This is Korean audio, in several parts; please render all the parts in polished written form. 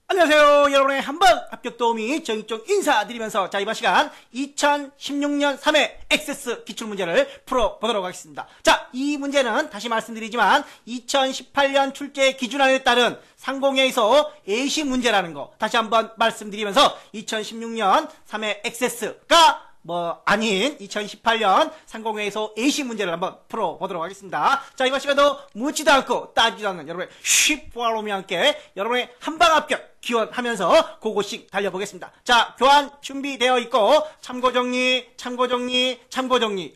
안녕하세요. 여러분의 한방 합격 도우미 정익종 인사드리면서 자, 이번 시간 2016년 3회 액세스 기출문제를 풀어보도록 하겠습니다. 자, 이 문제는 다시 말씀드리지만 2018년 출제 기준안에 따른 상공회의소 예시 문제라는 거 다시 한번 말씀드리면서 2016년 3회 액세스가 아닌 2018년 상공회의소 예시 문제를 한번 풀어보도록 하겠습니다. 자, 이번 시간도 묻지도 않고 따지도 않는 여러분의 쉽포알로미와 함께 여러분의 한방 합격 기원하면서 고고씩 달려보겠습니다. 자, 교환 준비되어 있고 참고정리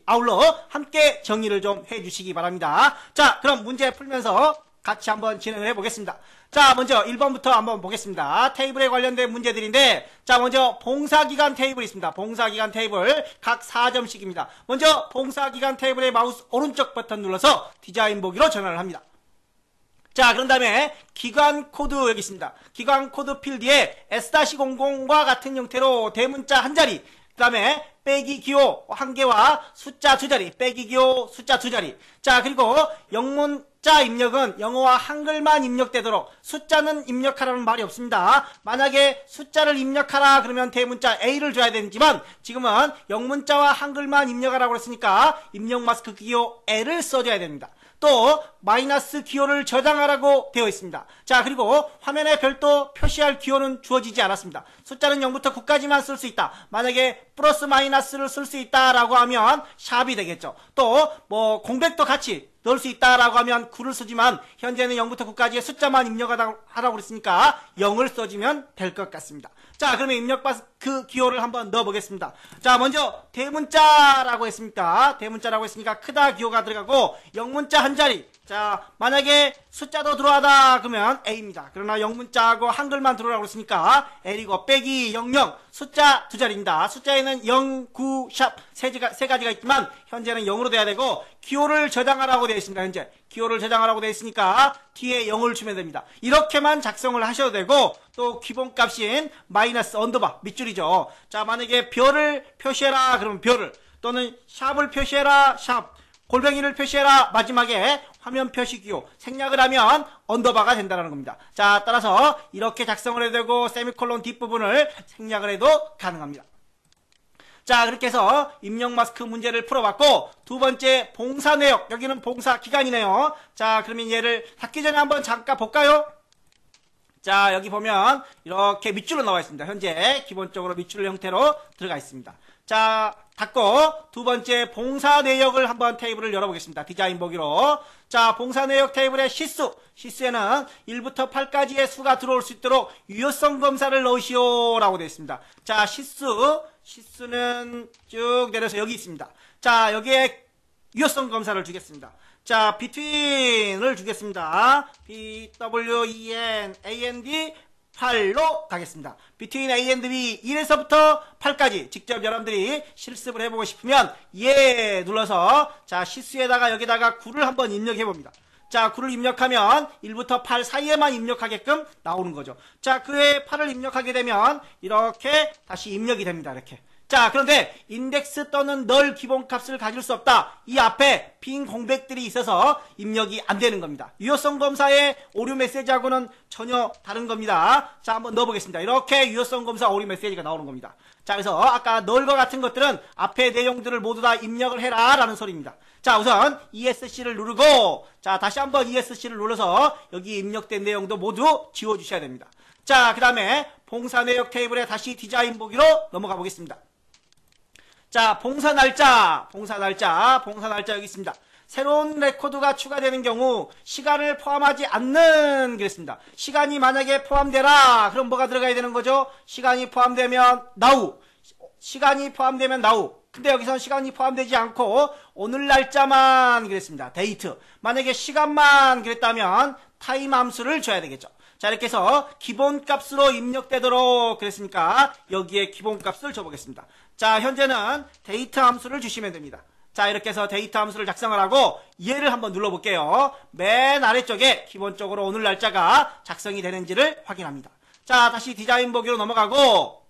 아울러 함께 정리를 좀 해주시기 바랍니다. 자, 그럼 문제 풀면서 같이 한번 진행을 해보겠습니다. 자, 먼저 1번부터 한번 보겠습니다. 테이블에 관련된 문제들인데, 자, 먼저 봉사기간 테이블이 있습니다. 봉사기간 테이블 각 4점씩입니다. 먼저 봉사기간 테이블의 마우스 오른쪽 버튼 눌러서 디자인 보기로 전환을 합니다. 자, 그런 다음에 기관 코드 여기 있습니다. 기관 코드 필드에 S-00과 같은 형태로 대문자 한 자리, 그 다음에 빼기 기호 한 개와 숫자 두 자리, 빼기 기호 숫자 두 자리. 자, 그리고 영문자 입력은 영어와 한글만 입력되도록 숫자는 입력하라는 말이 없습니다. 만약에 숫자를 입력하라 그러면 대문자 A를 줘야 되지만 지금은 영문자와 한글만 입력하라고 했으니까 입력 마스크 기호 L을 써줘야 됩니다. 또 마이너스 기호를 저장하라고 되어 있습니다. 자, 그리고 화면에 별도 표시할 기호는 주어지지 않았습니다. 숫자는 0부터 9까지만 쓸 수 있다. 만약에 플러스 마이너스를 쓸 수 있다라고 하면 샵이 되겠죠. 또 공백도 같이 넣을 수 있다라고 하면 9를 쓰지만 현재는 0부터 9까지의 숫자만 입력하라고 그랬으니까 0을 써주면 될 것 같습니다. 자, 그러면 입력 그 기호를 한번 넣어보겠습니다. 자, 먼저 대문자라고 했습니까? 대문자라고 했으니까 크다 기호가 들어가고 영문자 한 자리. 자, 만약에 숫자도 들어가다 그러면 A입니다. 그러나 영문자하고 한글만 들어오라고 했으니까 L이고 빼기 00 숫자 두 자리입니다. 숫자에는 0, 9, 샵 세 가지가 있지만 현재는 0으로 돼야 되고 기호를 저장하라고 되어 있습니다. 현재 기호를 저장하라고 되어 있으니까 뒤에 0을 주면 됩니다. 이렇게만 작성을 하셔도 되고 또 기본값인 마이너스 언더바 밑줄이죠. 자, 만약에 별을 표시해라 그러면 별을, 또는 샵을 표시해라 샵, 골뱅이를 표시해라 마지막에 화면 표시 기호 생략을 하면 언더바가 된다는 겁니다. 자, 따라서 이렇게 작성을 해도 되고 세미콜론 뒷부분을 생략을 해도 가능합니다. 자, 그렇게 해서 입력 마스크 문제를 풀어봤고, 두 번째 봉사 내역, 여기는 봉사 기간이네요. 자, 그러면 얘를 닫기 전에 한번 잠깐 볼까요? 자, 여기 보면 이렇게 밑줄로 나와 있습니다. 현재 기본적으로 밑줄 형태로 들어가 있습니다. 자, 닫고 두 번째 봉사 내역을 한번 테이블을 열어보겠습니다. 디자인 보기로. 자, 봉사 내역 테이블의 시수에는 1부터 8까지의 수가 들어올 수 있도록 유효성 검사를 넣으시오 라고 되어 있습니다. 자, 시수는 쭉 내려서 여기 있습니다. 자, 여기에 유효성 검사를 주겠습니다. 자, between을 주겠습니다. BWEN AND 8로 가겠습니다. between A and B 1에서부터 8까지 직접 여러분들이 실습을 해보고 싶으면 예 눌러서 자, 시수에다가 여기다가 9를 한번 입력해 봅니다. 자, 9를 입력하면 1부터 8 사이에만 입력하게끔 나오는 거죠. 자, 그에 8을 입력하게 되면 이렇게 다시 입력이 됩니다. 이렇게. 자, 그런데 인덱스 또는 널 기본값을 가질 수 없다. 이 앞에 빈 공백들이 있어서 입력이 안 되는 겁니다. 유효성 검사의 오류 메시지하고는 전혀 다른 겁니다. 자, 한번 넣어보겠습니다. 이렇게 유효성 검사 오류 메시지가 나오는 겁니다. 자, 그래서 아까 널과 같은 것들은 앞에 내용들을 모두 다 입력을 해라 라는 소리입니다. 자, 우선 ESC를 누르고, 자, 다시 한번 ESC를 눌러서 여기 입력된 내용도 모두 지워주셔야 됩니다. 자, 그 다음에 봉사 내역 테이블에 다시 디자인 보기로 넘어가 보겠습니다. 자, 봉사 날짜 여기 있습니다. 새로운 레코드가 추가되는 경우 시간을 포함하지 않는 그랬습니다. 시간이 만약에 포함되라 그럼 뭐가 들어가야 되는 거죠? 시간이 포함되면 now. 근데 여기선 시간이 포함되지 않고 오늘 날짜만 그랬습니다. 데이트. 만약에 시간만 그랬다면 타임 함수를 줘야 되겠죠. 자, 이렇게 해서 기본값으로 입력되도록 그랬으니까 여기에 기본값을 줘보겠습니다. 자, 현재는 데이트 함수를 주시면 됩니다. 자, 이렇게 해서 데이트 함수를 작성을 하고 얘를 한번 눌러볼게요. 맨 아래쪽에 기본적으로 오늘 날짜가 작성이 되는지를 확인합니다. 자, 다시 디자인 보기로 넘어가고,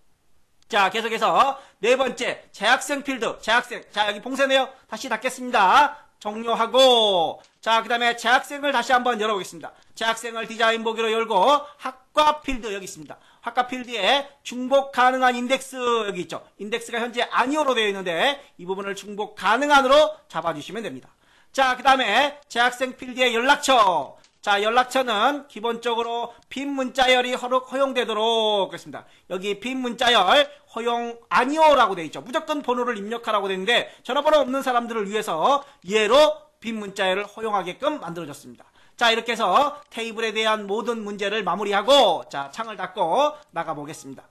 자, 계속해서 네 번째 재학생 필드, 재학생. 자, 여기 봉쇄 내역 다시 닫겠습니다. 종료하고, 자, 그 다음에 재학생을 다시 한번 열어보겠습니다. 재학생을 디자인 보기로 열고 학과 필드 여기 있습니다. 학과 필드에 중복 가능한 인덱스 여기 있죠. 인덱스가 현재 아니오로 되어 있는데 이 부분을 중복 가능한으로 잡아주시면 됩니다. 자, 그 다음에 재학생 필드의 연락처. 자, 연락처는 기본적으로 빈 문자열이 허용되도록 했습니다. 여기 빈 문자열 허용 아니오라고 되어 있죠. 무조건 번호를 입력하라고 되어 있는데 전화번호 없는 사람들을 위해서 예로 빈 문자열을 허용하게끔 만들어졌습니다. 자, 이렇게 해서 테이블에 대한 모든 문제를 마무리하고 자, 창을 닫고 나가보겠습니다.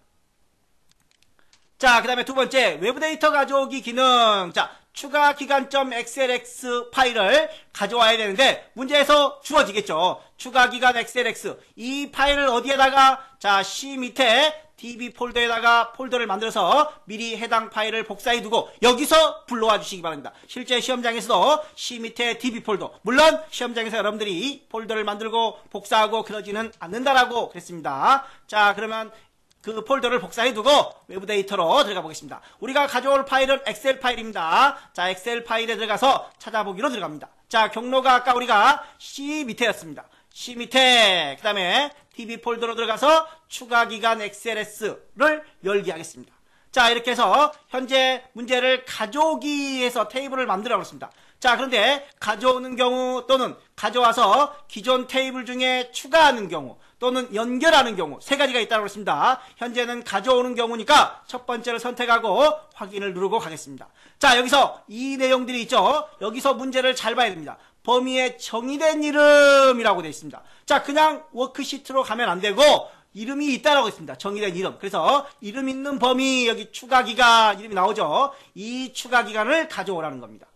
자, 그 다음에 두 번째 외부 데이터 가져오기 기능. 자, 추가 기간.xlx 파일을 가져와야 되는데 문제에서 주어지겠죠. 추가 기간 xlx 이 파일을 어디에다가 자, C 밑에 db 폴더에다가 폴더를 만들어서 미리 해당 파일을 복사해 두고 여기서 불러와 주시기 바랍니다. 실제 시험장에서도 C 밑에 db 폴더 물론 시험장에서 여러분들이 폴더를 만들고 복사하고 그러지는 않는다라고 그랬습니다. 자, 그러면 그 폴더를 복사해두고 외부 데이터로 들어가 보겠습니다. 우리가 가져올 파일은 엑셀 파일입니다. 자, 엑셀 파일에 들어가서 찾아보기로 들어갑니다. 자, 경로가 아까 우리가 C 밑에였습니다. C 밑에 그 다음에 db 폴더로 들어가서 추가 기간 XLS를 열기 하겠습니다. 자, 이렇게 해서 현재 문제를 가져오기 위해서 테이블을 만들어 놓습니다. 자, 그런데 가져오는 경우 또는 가져와서 기존 테이블 중에 추가하는 경우 또는 연결하는 경우 세 가지가 있다고 했습니다. 현재는 가져오는 경우니까 첫 번째를 선택하고 확인을 누르고 가겠습니다. 자, 여기서 이 내용들이 있죠. 여기서 문제를 잘 봐야 됩니다. 범위에 정의된 이름이라고 되어 있습니다. 자, 그냥 워크시트로 가면 안 되고 이름이 있다라고 했습니다. 정의된 이름. 그래서 이름 있는 범위 여기 추가 기간 이름이 나오죠. 이 추가 기간을 가져오라는 겁니다.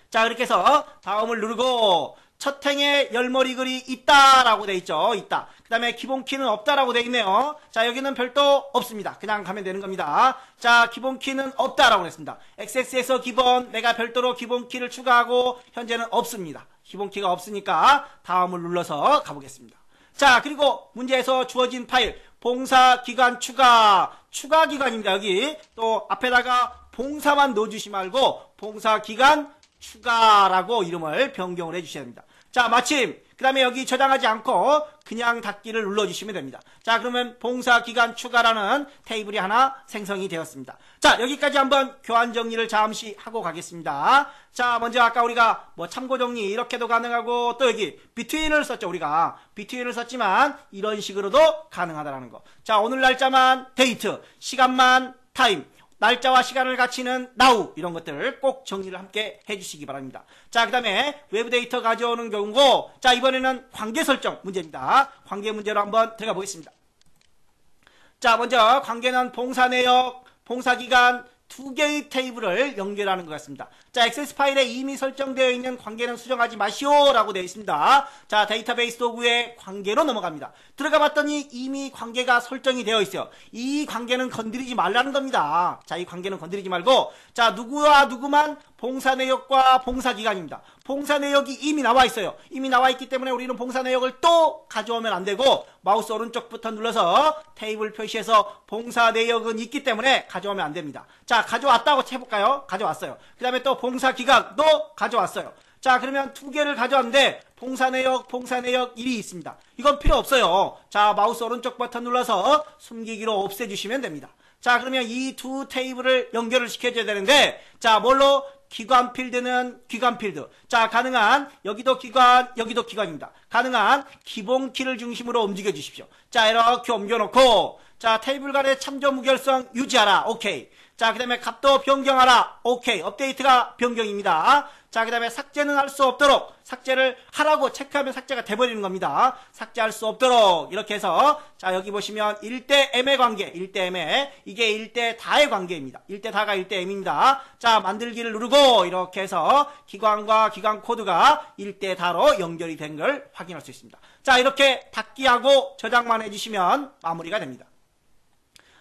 자, 그렇게 해서 다음을 누르고 첫 행에 열머리 글이 있다라고 되어 있죠. 있다. 그 다음에 기본 키는 없다라고 되어 있네요. 자, 여기는 별도 없습니다. 그냥 가면 되는 겁니다. 자, 기본 키는 없다라고 했습니다. XX에서 기본 내가 별도로 기본 키를 추가하고 현재는 없습니다. 기본 키가 없으니까 다음을 눌러서 가보겠습니다. 자, 그리고 문제에서 주어진 파일 봉사 기간 추가 기간입니다. 여기 또 앞에다가 봉사만 넣어주시 말고 봉사 기간 추가라고 이름을 변경을 해주셔야 됩니다. 자, 마침 그 다음에 여기 저장하지 않고 그냥 닫기를 눌러주시면 됩니다. 자, 그러면 봉사기간 추가라는 테이블이 하나 생성이 되었습니다. 자, 여기까지 한번 교환 정리를 잠시 하고 가겠습니다. 자, 먼저 아까 우리가 뭐 참고 정리 이렇게도 가능하고 또 여기 between을 썼죠. 우리가 between을 썼지만 이런 식으로도 가능하다라는 거. 자, 오늘 날짜만 date, 시간만 time, 날짜와 시간을 갖추는 now 이런 것들을 꼭 정리를 함께 해주시기 바랍니다. 자, 그 다음에 외부 데이터 가져오는 경우고 자, 이번에는 관계 설정 문제입니다. 관계 문제로 한번 들어가 보겠습니다. 자, 먼저 관계는 봉사 내역, 봉사 기간 두 개의 테이블을 연결하는 것 같습니다. 자, 엑세스 파일에 이미 설정되어 있는 관계는 수정하지 마시오라고 되어 있습니다. 자, 데이터베이스 도구에 관계로 넘어갑니다. 들어가 봤더니 이미 관계가 설정이 되어 있어요. 이 관계는 건드리지 말라는 겁니다. 자, 이 관계는 건드리지 말고 자, 누구와 누구만 봉사 내역과 봉사 기간입니다. 봉사 내역이 이미 나와 있어요. 이미 나와 있기 때문에 우리는 봉사 내역을 또 가져오면 안 되고 마우스 오른쪽 버튼 눌러서 테이블 표시에서 봉사 내역은 있기 때문에 가져오면 안 됩니다. 자, 가져왔다고 해볼까요? 가져왔어요. 그 다음에 또 봉사 기간도 가져왔어요. 자, 그러면 두 개를 가져왔는데 봉사 내역 1이 있습니다. 이건 필요 없어요. 자, 마우스 오른쪽 버튼 눌러서 숨기기로 없애주시면 됩니다. 자, 그러면 이 두 테이블을 연결을 시켜줘야 되는데 자, 뭘로? 기관 필드는 기관 필드. 자, 가능한 여기도 기관, 여기도 기관입니다. 가능한 기본 키를 중심으로 움직여 주십시오. 자, 이렇게 옮겨놓고 자, 테이블 간의 참조 무결성 유지하라. 오케이. 자, 그 다음에 값도 변경하라. 오케이. 업데이트가 변경입니다. 자, 그 다음에 삭제는 할 수 없도록 삭제를 하라고 체크하면 삭제가 돼버리는 겁니다. 삭제할 수 없도록 이렇게 해서 자, 여기 보시면 1대 m의 관계 1대 m의 이게 1대 다의 관계입니다. 1대 다가 1대 m입니다. 자, 만들기를 누르고 이렇게 해서 기관과 기관 코드가 1대 다로 연결이 된 걸 확인할 수 있습니다. 자, 이렇게 닫기하고 저장만 해주시면 마무리가 됩니다.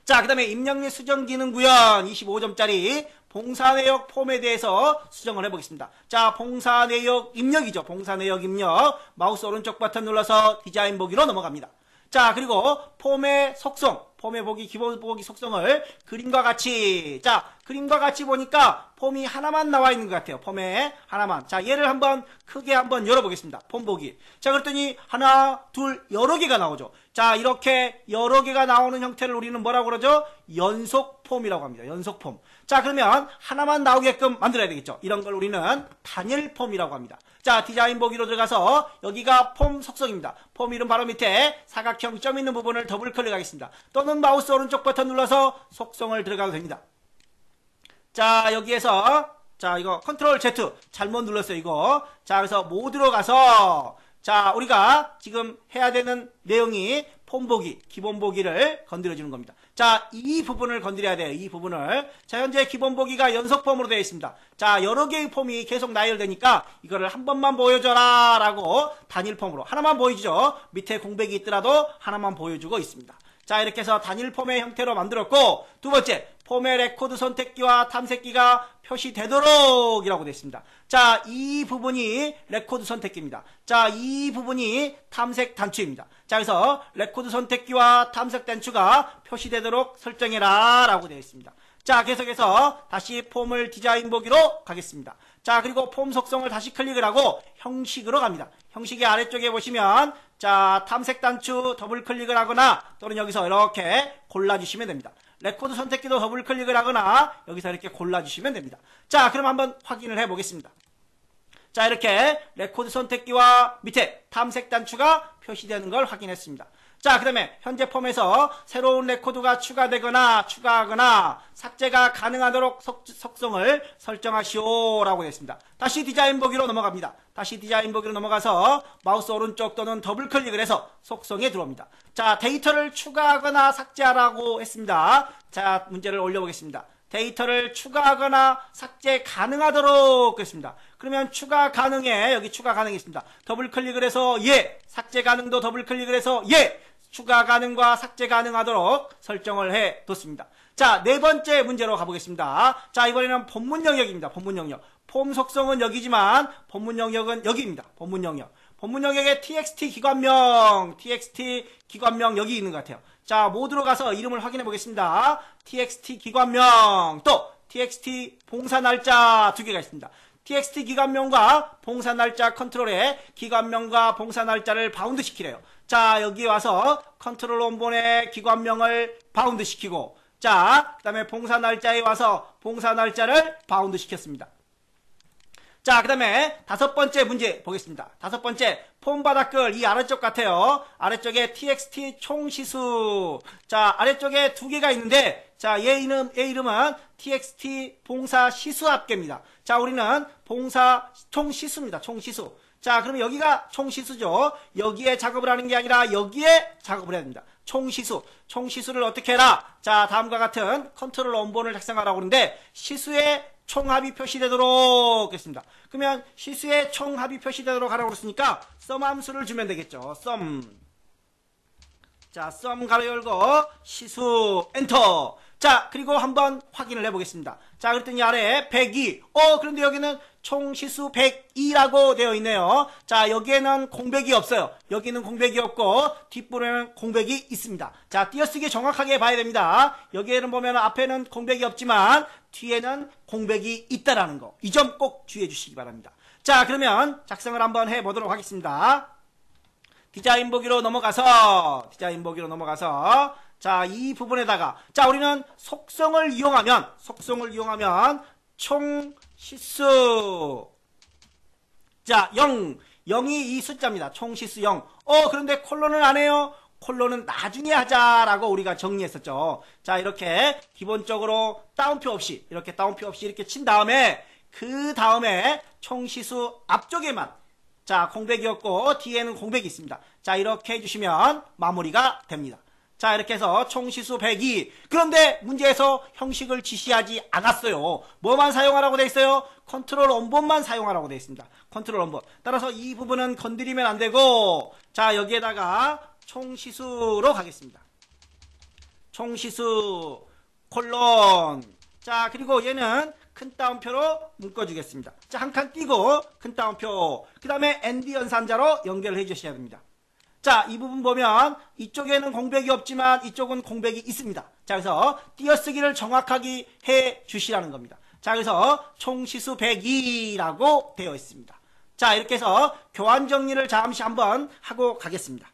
자, 그 다음에 입력 및 수정 기능 구현 25점짜리 봉사 내역 폼에 대해서 수정을 해보겠습니다. 자, 봉사 내역 입력이죠. 봉사 내역 입력. 마우스 오른쪽 버튼 눌러서 디자인 보기로 넘어갑니다. 자, 그리고 폼의 속성. 폼의 보기, 기본 보기 속성을 그림과 같이. 자, 그림과 같이 보니까 폼이 하나만 나와 있는 것 같아요. 폼에 하나만. 자, 얘를 한번 크게 한번 열어보겠습니다. 폼 보기. 자, 그랬더니 하나, 둘, 여러 개가 나오죠. 자, 이렇게 여러 개가 나오는 형태를 우리는 뭐라고 그러죠? 연속 폼이라고 합니다. 연속 폼. 자, 그러면 하나만 나오게끔 만들어야 되겠죠. 이런 걸 우리는 단일 폼이라고 합니다. 자, 디자인 보기로 들어가서 여기가 폼 속성입니다. 폼 이름 바로 밑에 사각형 점 있는 부분을 더블 클릭하겠습니다. 또는 마우스 오른쪽 버튼 눌러서 속성을 들어가도 됩니다. 자, 여기에서 자, 이거 컨트롤 Z 잘못 눌렀어요, 이거. 자, 그래서 모드로 가서 자, 우리가 지금 해야 되는 내용이 폼 보기, 기본 보기를 건드려주는 겁니다. 자, 이 부분을 건드려야 돼요. 이 부분을. 자, 현재 기본 보기가 연속 폼으로 되어 있습니다. 자, 여러 개의 폼이 계속 나열되니까 이거를 한 번만 보여줘라 라고 단일 폼으로 하나만 보여주죠. 밑에 공백이 있더라도 하나만 보여주고 있습니다. 자, 이렇게 해서 단일 폼의 형태로 만들었고, 두 번째, 폼의 레코드 선택기와 탐색기가 표시되도록 이라고 되어 있습니다. 자, 이 부분이 레코드 선택기입니다. 자, 이 부분이 탐색 단추입니다. 자, 그래서 레코드 선택기와 탐색 단추가 표시되도록 설정해라 라고 되어 있습니다. 자, 계속해서 다시 폼을 디자인 보기로 가겠습니다. 자, 그리고 폼 속성을 다시 클릭을 하고 형식으로 갑니다. 형식의 아래쪽에 보시면 자, 탐색 단추 더블 클릭을 하거나 또는 여기서 이렇게 골라주시면 됩니다. 레코드 선택기도 더블 클릭을 하거나 여기서 이렇게 골라주시면 됩니다. 자, 그럼 한번 확인을 해보겠습니다. 자, 이렇게 레코드 선택기와 밑에 탐색 단추가 표시되는 걸 확인했습니다. 자, 그 다음에 현재 폼에서 새로운 레코드가 추가되거나 추가하거나 삭제가 가능하도록 속성을 설정하시오 라고 되어 있습니다. 다시 디자인 보기로 넘어갑니다. 다시 디자인 보기로 넘어가서 마우스 오른쪽 또는 더블 클릭을 해서 속성에 들어옵니다. 자, 데이터를 추가하거나 삭제하라고 했습니다. 자, 문제를 올려보겠습니다. 데이터를 추가하거나 삭제 가능하도록 했습니다. 그러면 추가 가능에 여기 추가 가능이 있습니다. 더블 클릭을 해서 예, 삭제 가능도 더블 클릭을 해서 예, 추가 가능과 삭제 가능하도록 설정을 해 뒀습니다. 자, 네 번째 문제로 가보겠습니다. 자, 이번에는 본문 영역입니다. 본문 영역. 폼 속성은 여기지만 본문 영역은 여기입니다. 본문 영역. 본문 영역에 txt 기관명 여기 있는 것 같아요. 자, 모드로 가서 이름을 확인해 보겠습니다. txt 기관명 또 txt 봉사 날짜 두 개가 있습니다. txt 기관명과 봉사 날짜 컨트롤에 기관명과 봉사 날짜를 바운드 시키래요. 자, 여기 와서 컨트롤 원본에 기관명을 바운드 시키고 자, 그 다음에 봉사 날짜에 와서 봉사 날짜를 바운드 시켰습니다. 자, 그 다음에 다섯 번째 문제 보겠습니다. 다섯 번째, 폼 바닥글 이 아래쪽 같아요. 아래쪽에 txt 총시수. 자, 아래쪽에 두 개가 있는데, 자, 얘 이름은 txt 봉사 시수 합계입니다. 자, 우리는 봉사 총시수입니다. 총시수. 자, 그러면 여기가 총시수죠. 여기에 작업을 하는 게 아니라 여기에 작업을 해야 됩니다. 총시수. 총시수를 어떻게 해라? 자, 다음과 같은 컨트롤 원본을 작성하라고 하는데, 시수의 총합이 표시되도록 했습니다. 그러면 시수의 총합이 표시되도록 하라고 그랬으니까 sum 함수를 주면 되겠죠. sum. 자, sum 가로 열고 시수 엔터. 자, 그리고 한번 확인을 해보겠습니다. 자, 그랬더니 아래에 102. 그런데 여기는 총시수 102라고 되어 있네요. 자, 여기에는 공백이 없어요. 여기는 공백이 없고 뒷부분에는 공백이 있습니다. 자, 띄어쓰기 정확하게 봐야 됩니다. 여기에는 보면 앞에는 공백이 없지만 뒤에는 공백이 있다라는 거. 이 점 꼭 주의해 주시기 바랍니다. 자, 그러면 작성을 한번 해보도록 하겠습니다. 디자인 보기로 넘어가서 자, 이 부분에다가 자, 우리는 속성을 이용하면 총시수 자, 0이 이 숫자입니다. 총시수 0. 그런데 콜론을 안 해요. 콜론은 나중에 하자라고 우리가 정리했었죠. 자, 이렇게 기본적으로 따옴표 없이 이렇게 친 다음에 그 다음에 총시수 앞쪽에만 자, 공백이 없고 뒤에는 공백이 있습니다. 자, 이렇게 해주시면 마무리가 됩니다. 자, 이렇게 해서 총시수 102. 그런데 문제에서 형식을 지시하지 않았어요. 뭐만 사용하라고 되어 있어요? 컨트롤 원본만 사용하라고 되어 있습니다. 컨트롤 원본. 따라서 이 부분은 건드리면 안 되고 자, 여기에다가 총시수로 가겠습니다. 총시수 콜론. 자, 그리고 얘는 큰 따옴표로 묶어주겠습니다. 자, 한 칸 띄고 큰 따옴표. 그 다음에 ND 연산자로 연결을 해주셔야 됩니다. 자, 이 부분 보면 이쪽에는 공백이 없지만 이쪽은 공백이 있습니다. 자, 그래서 띄어쓰기를 정확하게 해 주시라는 겁니다. 자, 그래서 총시수 102라고 되어 있습니다. 자, 이렇게 해서 교환 정리를 잠시 한번 하고 가겠습니다.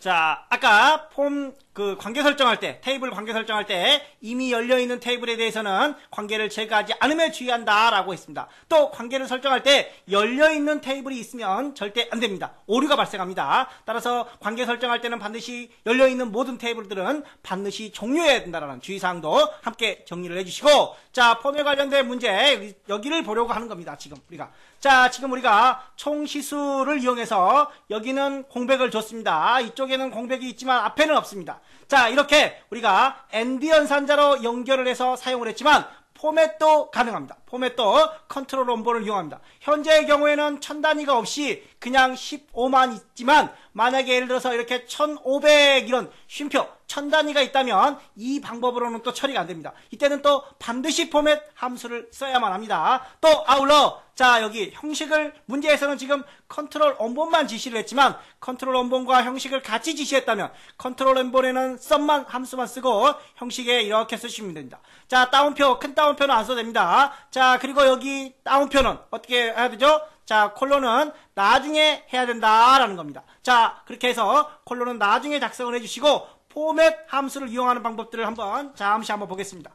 자, 아까 폼 관계 설정할 때, 테이블 관계 설정할 때 이미 열려있는 테이블에 대해서는 관계를 제거하지 않으면 주의한다 라고 했습니다. 또 관계를 설정할 때 열려있는 테이블이 있으면 절대 안됩니다. 오류가 발생합니다. 따라서 관계 설정할 때는 반드시 열려있는 모든 테이블들은 반드시 종료해야 된다는 주의사항도 함께 정리를 해주시고, 자, 폼에 관련된 문제 여기를 보려고 하는 겁니다. 지금 우리가 총시수를 이용해서 여기는 공백을 줬습니다. 이쪽에는 공백이 있지만 앞에는 없습니다. 자, 이렇게 우리가 엔드 연산자로 연결을 해서 사용을 했지만 포맷도 가능합니다. 포맷도 컨트롤 원본을 이용합니다. 현재의 경우에는 1000단위가 없이 그냥 15만 있지만 만약에 예를 들어서 이렇게 1500 이런 쉼표 1000단위가 있다면 이 방법으로는 또 처리가 안 됩니다. 이때는 또 반드시 포맷 함수를 써야만 합니다. 또 아울러 자, 여기 형식을 문제에서는 지금 컨트롤 원본만 지시를 했지만 컨트롤 원본과 형식을 같이 지시했다면 컨트롤 원본에는 썸만 함수만 쓰고 형식에 이렇게 쓰시면 됩니다. 자, 따옴표 큰 따옴표는 안 써도 됩니다. 자, 그리고 여기 따옴표는 어떻게 해야 되죠? 자, 콜론은 나중에 해야 된다라는 겁니다. 자, 그렇게 해서 콜론은 나중에 작성을 해주시고 포맷 함수를 이용하는 방법들을 잠시 한번 보겠습니다.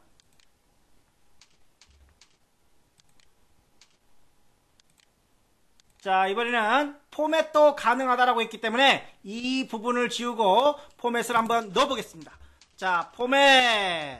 자, 이번에는 포맷도 가능하다라고 했기 때문에 이 부분을 지우고 포맷을 한번 넣어보겠습니다. 자, 포맷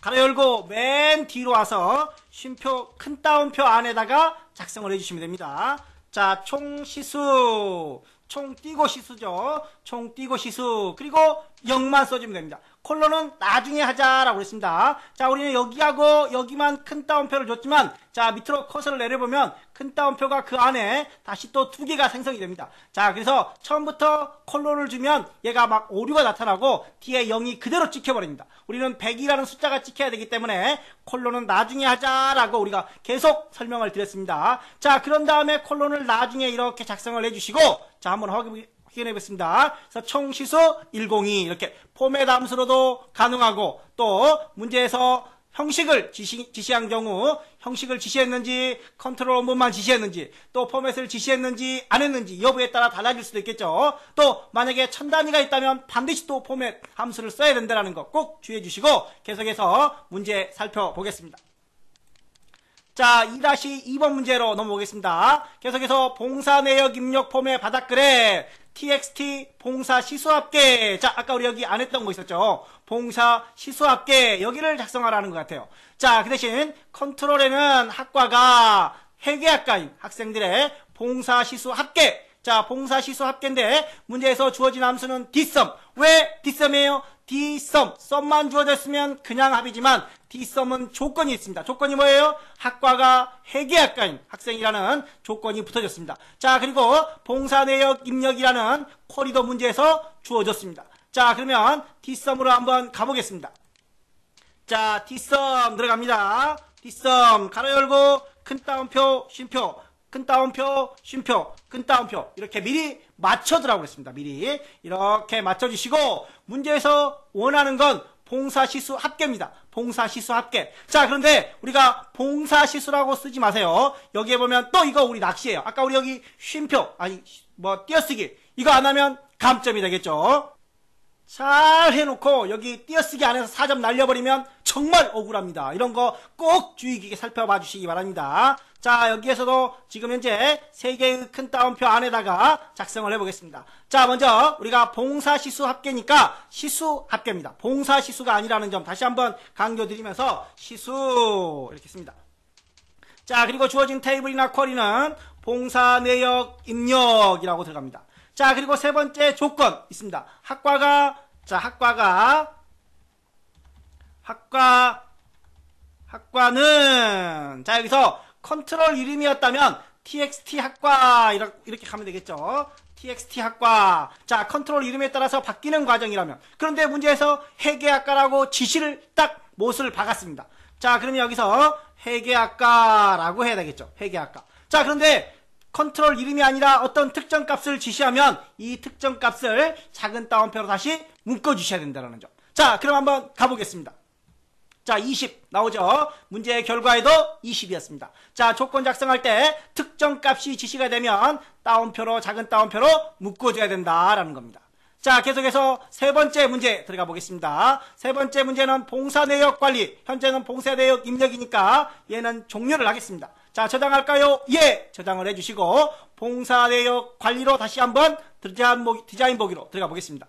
가로 열고 맨 뒤로 와서 쉼표 큰 따옴표 안에다가 작성을 해주시면 됩니다. 자, 총시수 총 띄고 시수죠. 총 띄고 시수 그리고 0만 써주면 됩니다. 콜론은 나중에 하자라고 그랬습니다. 자, 우리는 여기하고 여기만 큰 따옴표를 줬지만 자, 밑으로 커서를 내려보면 큰 따옴표가 그 안에 다시 또 2개가 생성이 됩니다. 자, 그래서 처음부터 콜론을 주면 얘가 막 오류가 나타나고 뒤에 0이 그대로 찍혀버립니다. 우리는 100이라는 숫자가 찍혀야 되기 때문에 콜론은 나중에 하자라고 우리가 계속 설명을 드렸습니다. 자, 그런 다음에 콜론을 나중에 이렇게 작성을 해주시고 자, 한번 확인해 보겠습니다. 그래서 총시수 102 이렇게 포맷 함수로도 가능하고 또 문제에서 형식을 지시한 경우 형식을 지시했는지 컨트롤 원본만 지시했는지 또 포맷을 지시했는지 안 했는지 여부에 따라 달라질 수도 있겠죠. 또 만약에 1000단위가 있다면 반드시 또 포맷 함수를 써야 된다는 거 꼭 주의해 주시고 계속해서 문제 살펴보겠습니다. 자, 2-2번 문제로 넘어오겠습니다. 계속해서 봉사 내역 입력 폼의 바닥글에 txt 봉사 시수합계. 자, 아까 우리 여기 안 했던 거 있었죠. 봉사 시수합계 여기를 작성하라는 것 같아요. 자, 그 대신 컨트롤에는 학과가 회계학과인 학생들의 봉사 시수 합계. 자, 봉사 시수 합계인데 문제에서 주어진 함수는 dsum. 왜 dsum이에요? dsum, 썸만 주어졌으면 그냥 합이지만 dsum은 조건이 있습니다. 조건이 뭐예요? 학과가 회계학과인 학생이라는 조건이 붙어졌습니다. 자, 그리고 봉사 내역 입력이라는 쿼리도 문제에서 주어졌습니다. 자, 그러면 dsum으로 한번 가보겠습니다. 자, dsum 들어갑니다. dsum 가로 열고 큰 따옴표 쉼표 큰 따옴표 쉼표 큰 따옴표 이렇게 미리 맞춰두라고 그랬습니다. 미리 이렇게 맞춰주시고 문제에서 원하는 건 봉사시수 합계입니다. 봉사시수 합계. 자, 그런데 우리가 봉사시수라고 쓰지 마세요. 여기에 보면 또 이거 우리 낚시예요. 아까 우리 여기 쉼표 띄어쓰기 이거 안 하면 감점이 되겠죠. 잘 해놓고 여기 띄어쓰기 안에서 4점 날려버리면 정말 억울합니다. 이런 거 꼭 주의 깊게 살펴봐 주시기 바랍니다. 자, 여기에서도 지금 현재 3개의 큰 따옴표 안에다가 작성을 해보겠습니다. 자, 먼저 우리가 봉사시수 합계니까 시수 합계입니다. 봉사시수가 아니라는 점 다시 한번 강조드리면서 시수 이렇게 씁니다. 자, 그리고 주어진 테이블이나 쿼리는 봉사 내역 입력이라고 들어갑니다. 자, 그리고 세 번째 조건 있습니다. 학과는 자, 여기서 컨트롤 이름이었다면 txt 학과 이렇게 가면 되겠죠. txt 학과. 자, 컨트롤 이름에 따라서 바뀌는 과정이라면. 그런데 문제에서 회계학과라고 지시를 딱 못을 박았습니다. 자, 그러면 여기서 회계학과라고 해야 되겠죠. 회계학과. 자, 그런데 컨트롤 이름이 아니라 어떤 특정 값을 지시하면 이 특정 값을 작은 따옴표로 다시 묶어주셔야 된다는 점. 자, 그럼 한번 가보겠습니다. 자, 20 나오죠? 문제의 결과에도 20이었습니다. 자, 조건 작성할 때 특정 값이 지시가 되면 따옴표로, 작은 따옴표로 묶어줘야 된다라는 겁니다. 자, 계속해서 세 번째 문제 들어가 보겠습니다. 세 번째 문제는 봉사 내역 관리. 현재는 봉사 내역 입력이니까 얘는 종료를 하겠습니다. 자, 저장할까요? 예! 저장을 해주시고 봉사 내역 관리로 다시 한번 디자인 보기로 들어가 보겠습니다.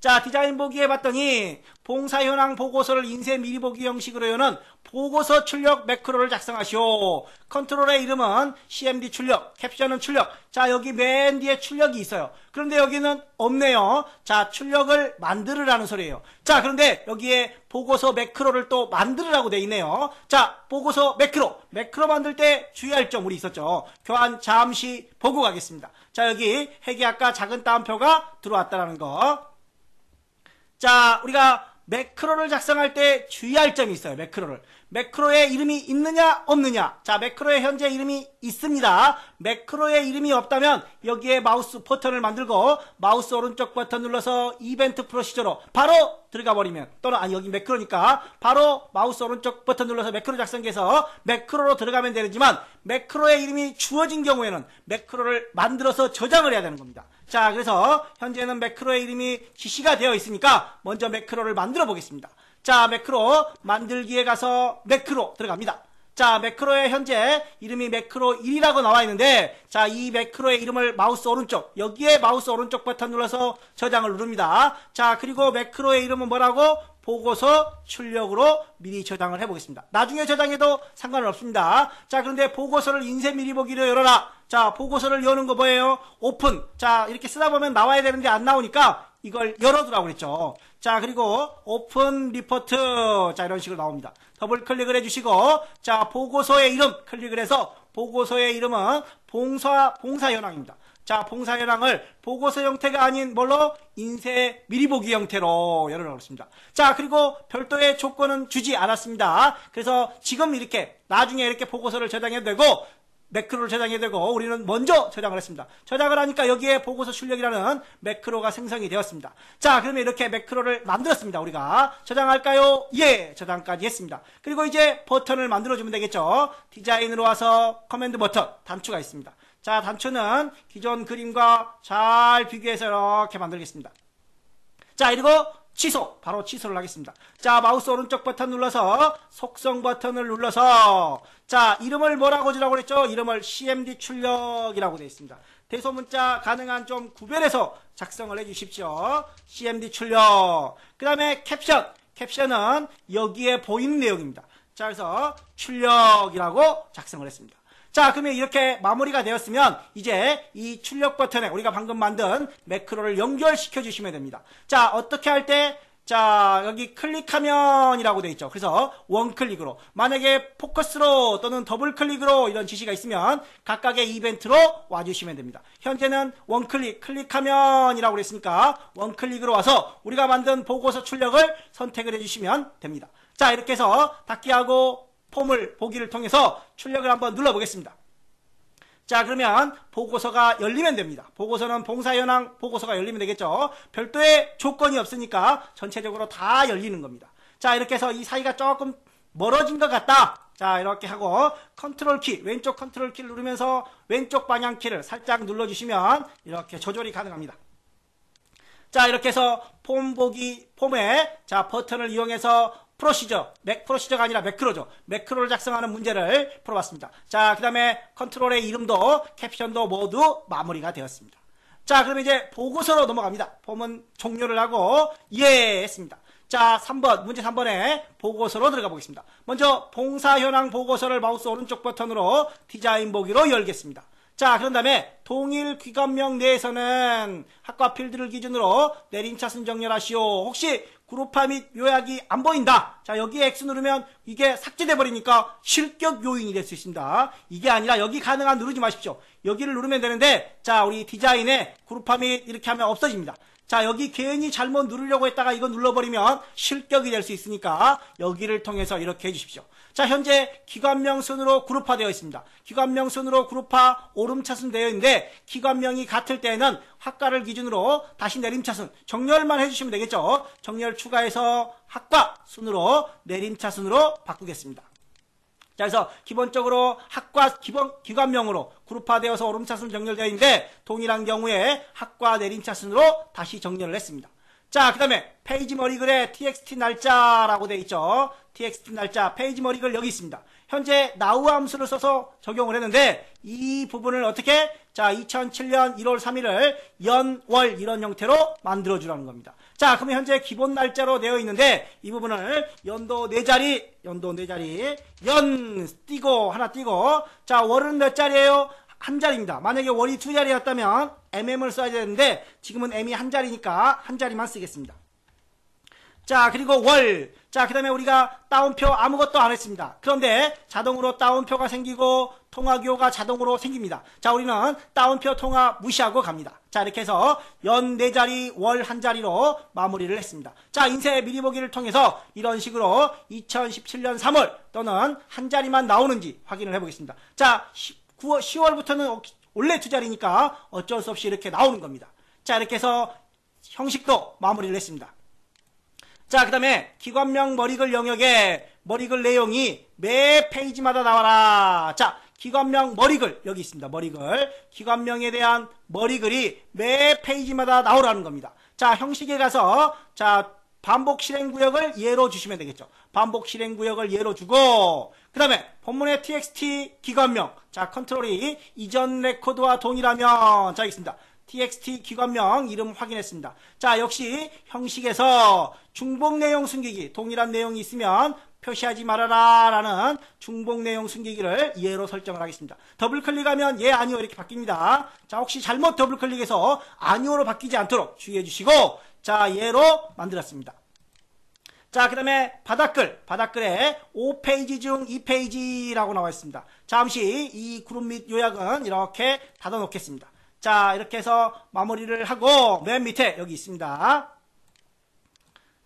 자, 디자인 보기 해봤더니 봉사 현황 보고서를 인쇄 미리 보기 형식으로 여는 보고서 출력 매크로를 작성하시오. 컨트롤의 이름은 CMD 출력, 캡션은 출력. 자, 여기 맨 뒤에 출력이 있어요. 그런데 여기는 없네요. 자, 출력을 만들으라는 소리예요. 자, 그런데 여기에 보고서 매크로를 또 만들으라고 돼 있네요. 자, 보고서 매크로 만들 때 주의할 점 우리 있었죠. 교환 잠시 보고 가겠습니다. 자, 여기 핵이 아까 작은 따옴표가 들어왔다라는 거. 자, 우리가 매크로를 작성할 때 주의할 점이 있어요. 매크로의 이름이 있느냐 없느냐. 자, 매크로의 현재 이름이 있습니다. 매크로의 이름이 없다면 여기에 마우스 버튼을 만들고 마우스 오른쪽 버튼 눌러서 이벤트 프로시저로 바로 들어가 버리면, 또는 아니 여기 매크로니까 바로 마우스 오른쪽 버튼 눌러서 매크로 작성기에서 매크로로 들어가면 되지만, 매크로의 이름이 주어진 경우에는 매크로를 만들어서 저장을 해야 되는 겁니다. 자, 그래서 현재는 매크로의 이름이 지시가 되어 있으니까 먼저 매크로를 만들어 보겠습니다. 자, 매크로 만들기에 가서 매크로 들어갑니다. 자, 매크로의 현재 이름이 매크로 1이라고 나와 있는데, 자, 이 매크로의 이름을 마우스 오른쪽, 여기에 마우스 오른쪽 버튼 눌러서 저장을 누릅니다. 자, 그리고 매크로의 이름은 뭐라고? 보고서 출력으로 미리 저장을 해보겠습니다. 나중에 저장해도 상관은 없습니다. 자, 그런데 보고서를 인쇄 미리 보기로 열어라. 자, 보고서를 여는 거 뭐예요? 오픈. 자, 이렇게 쓰다 보면 나와야 되는데 안 나오니까 이걸 열어두라고 그랬죠. 자, 그리고 오픈 리포트. 자, 이런 식으로 나옵니다. 더블 클릭을 해주시고, 자, 보고서의 이름 클릭을 해서 보고서의 이름은 봉사 현황입니다. 자, 봉사 현황을 보고서 형태가 아닌 뭘로? 인쇄 미리 보기 형태로 열어라고 했습니다. 자, 그리고 별도의 조건은 주지 않았습니다. 그래서 지금 이렇게 나중에 이렇게 보고서를 저장해도 되고 매크로를 저장해도 되고, 우리는 먼저 저장을 했습니다. 저장을 하니까 여기에 보고서 출력이라는 매크로가 생성이 되었습니다. 자, 그러면 이렇게 매크로를 만들었습니다. 우리가 저장할까요? 예! 저장까지 했습니다. 그리고 이제 버튼을 만들어주면 되겠죠. 디자인으로 와서 커맨드 버튼, 단추가 있습니다. 자, 단추는 기존 그림과 잘 비교해서 이렇게 만들겠습니다. 자, 그리고 취소, 바로 취소를 하겠습니다. 자, 마우스 오른쪽 버튼 눌러서 속성 버튼을 눌러서, 자, 이름을 뭐라고 주라고 그랬죠? 이름을 CMD 출력이라고 되어 있습니다. 대소문자 가능한 좀 구별해서 작성을 해 주십시오. CMD 출력. 그 다음에 캡션은 여기에 보이는 내용입니다. 자, 그래서 출력이라고 작성을 했습니다. 자, 그러면 이렇게 마무리가 되었으면 이제 이 출력 버튼에 우리가 방금 만든 매크로를 연결시켜 주시면 됩니다. 자, 어떻게 할 때, 자, 여기 클릭하면이라고 되어 있죠. 그래서 원클릭으로, 만약에 포커스로 또는 더블 클릭으로 이런 지시가 있으면 각각의 이벤트로 와주시면 됩니다. 현재는 클릭하면이라고 그랬으니까 원클릭으로 와서 우리가 만든 보고서 출력을 선택을 해주시면 됩니다. 자, 이렇게 해서 닫기하고 폼을 보기를 통해서 출력을 한번 눌러보겠습니다. 자, 그러면 보고서가 열리면 됩니다. 보고서는 봉사 현황 보고서가 열리면 되겠죠. 별도의 조건이 없으니까 전체적으로 다 열리는 겁니다. 자, 이렇게 해서 이 사이가 조금 멀어진 것 같다. 자, 이렇게 하고 컨트롤 키, 왼쪽 컨트롤 키를 누르면서 왼쪽 방향 키를 살짝 눌러주시면 이렇게 조절이 가능합니다. 자, 이렇게 해서 폼에 자, 버튼을 이용해서 프로시저가 아니라 매크로죠. 매크로를 작성하는 문제를 풀어봤습니다. 자, 그 다음에 컨트롤의 이름도 캡션도 모두 마무리가 되었습니다. 자, 그럼 이제 보고서로 넘어갑니다. 폼은 종료를 하고 예 했습니다. 자, 3번, 문제 3번에 보고서로 들어가 보겠습니다. 먼저 봉사 현황 보고서를 마우스 오른쪽 버튼으로 디자인 보기로 열겠습니다. 자, 그런 다음에 동일 기관명 내에서는 학과 필드를 기준으로 내림차순 정렬하시오. 혹시 그룹화 및 요약이 안 보인다. 자, 여기에 X 누르면 이게 삭제돼 버리니까 실격 요인이 될 수 있습니다. 이게 아니라 여기 가능한 누르지 마십시오. 여기를 누르면 되는데, 자, 우리 디자인에 그룹화 및 이렇게 하면 없어집니다. 자, 여기 괜히 잘못 누르려고 했다가 이거 눌러버리면 실격이 될 수 있으니까 여기를 통해서 이렇게 해주십시오. 자, 현재 기관명 순으로 그룹화되어 있습니다. 기관명 순으로 그룹화 오름차순 되어 있는데 기관명이 같을 때에는 학과를 기준으로 다시 내림차순 정렬만 해주시면 되겠죠. 정렬 추가해서 학과 순으로 내림차순으로 바꾸겠습니다. 자, 그래서 기본적으로 학과 기관명으로 그룹화되어서 오름차순 정렬되어 있는데 동일한 경우에 학과 내림차순으로 다시 정렬을 했습니다. 자, 그 다음에 페이지 머리글에 txt 날짜라고 되어 있죠. txt 날짜 페이지 머리글 여기 있습니다. 현재 now 함수를 써서 적용을 했는데 이 부분을 어떻게? 자, 2007년 1월 3일을 연, 월 이런 형태로 만들어주라는 겁니다. 자, 그러면 현재 기본 날짜로 되어 있는데 이 부분을 연도 4자리, 연 띄고 하나 띄고 자, 월은 몇 자리예요? 한 자리입니다. 만약에 월이 2자리였다면 mm을 써야 되는데 지금은 m이 한 자리니까 한 자리만 쓰겠습니다. 자, 그리고 월. 자, 그 다음에 우리가 따옴표 아무것도 안 했습니다. 그런데 자동으로 따옴표가 생기고 통화기호가 자동으로 생깁니다. 자, 우리는 따옴표 통화 무시하고 갑니다. 자, 이렇게 해서 연 4자리, 월 1자리로 마무리를 했습니다. 자, 인쇄 미리 보기를 통해서 이런 식으로 2017년 3월 또는 한 자리만 나오는지 확인을 해보겠습니다. 자, 10월부터는 원래 2자리니까 어쩔 수 없이 이렇게 나오는 겁니다. 자, 이렇게 해서 형식도 마무리를 했습니다. 자, 그 다음에 기관명 머리글 영역에 머리글 내용이 매 페이지마다 나와라. 자, 기관명 머리글 여기 있습니다. 머리글. 기관명에 대한 머리글이 매 페이지마다 나오라는 겁니다. 자, 형식에 가서 자, 반복 실행 구역을 예로 주시면 되겠죠. 반복 실행 구역을 예로 주고 그 다음에 본문의 txt 기관명 자, 컨트롤이 이전 레코드와 동일하면 자, 있습니다. txt 기관명 이름 확인했습니다. 자, 역시 형식에서 중복 내용 숨기기 동일한 내용이 있으면 표시하지 말아라 라는 중복 내용 숨기기를 예로 설정을 하겠습니다. 더블 클릭하면 예, 아니요 이렇게 바뀝니다. 자, 혹시 잘못 더블 클릭해서 아니오로 바뀌지 않도록 주의해 주시고 자, 예로 만들었습니다. 자, 그 다음에 바닥글에 5페이지 중 2페이지라고 나와 있습니다. 잠시 이 그룹 및 요약은 이렇게 닫아 놓겠습니다. 자, 이렇게 해서 마무리를 하고 맨 밑에 여기 있습니다.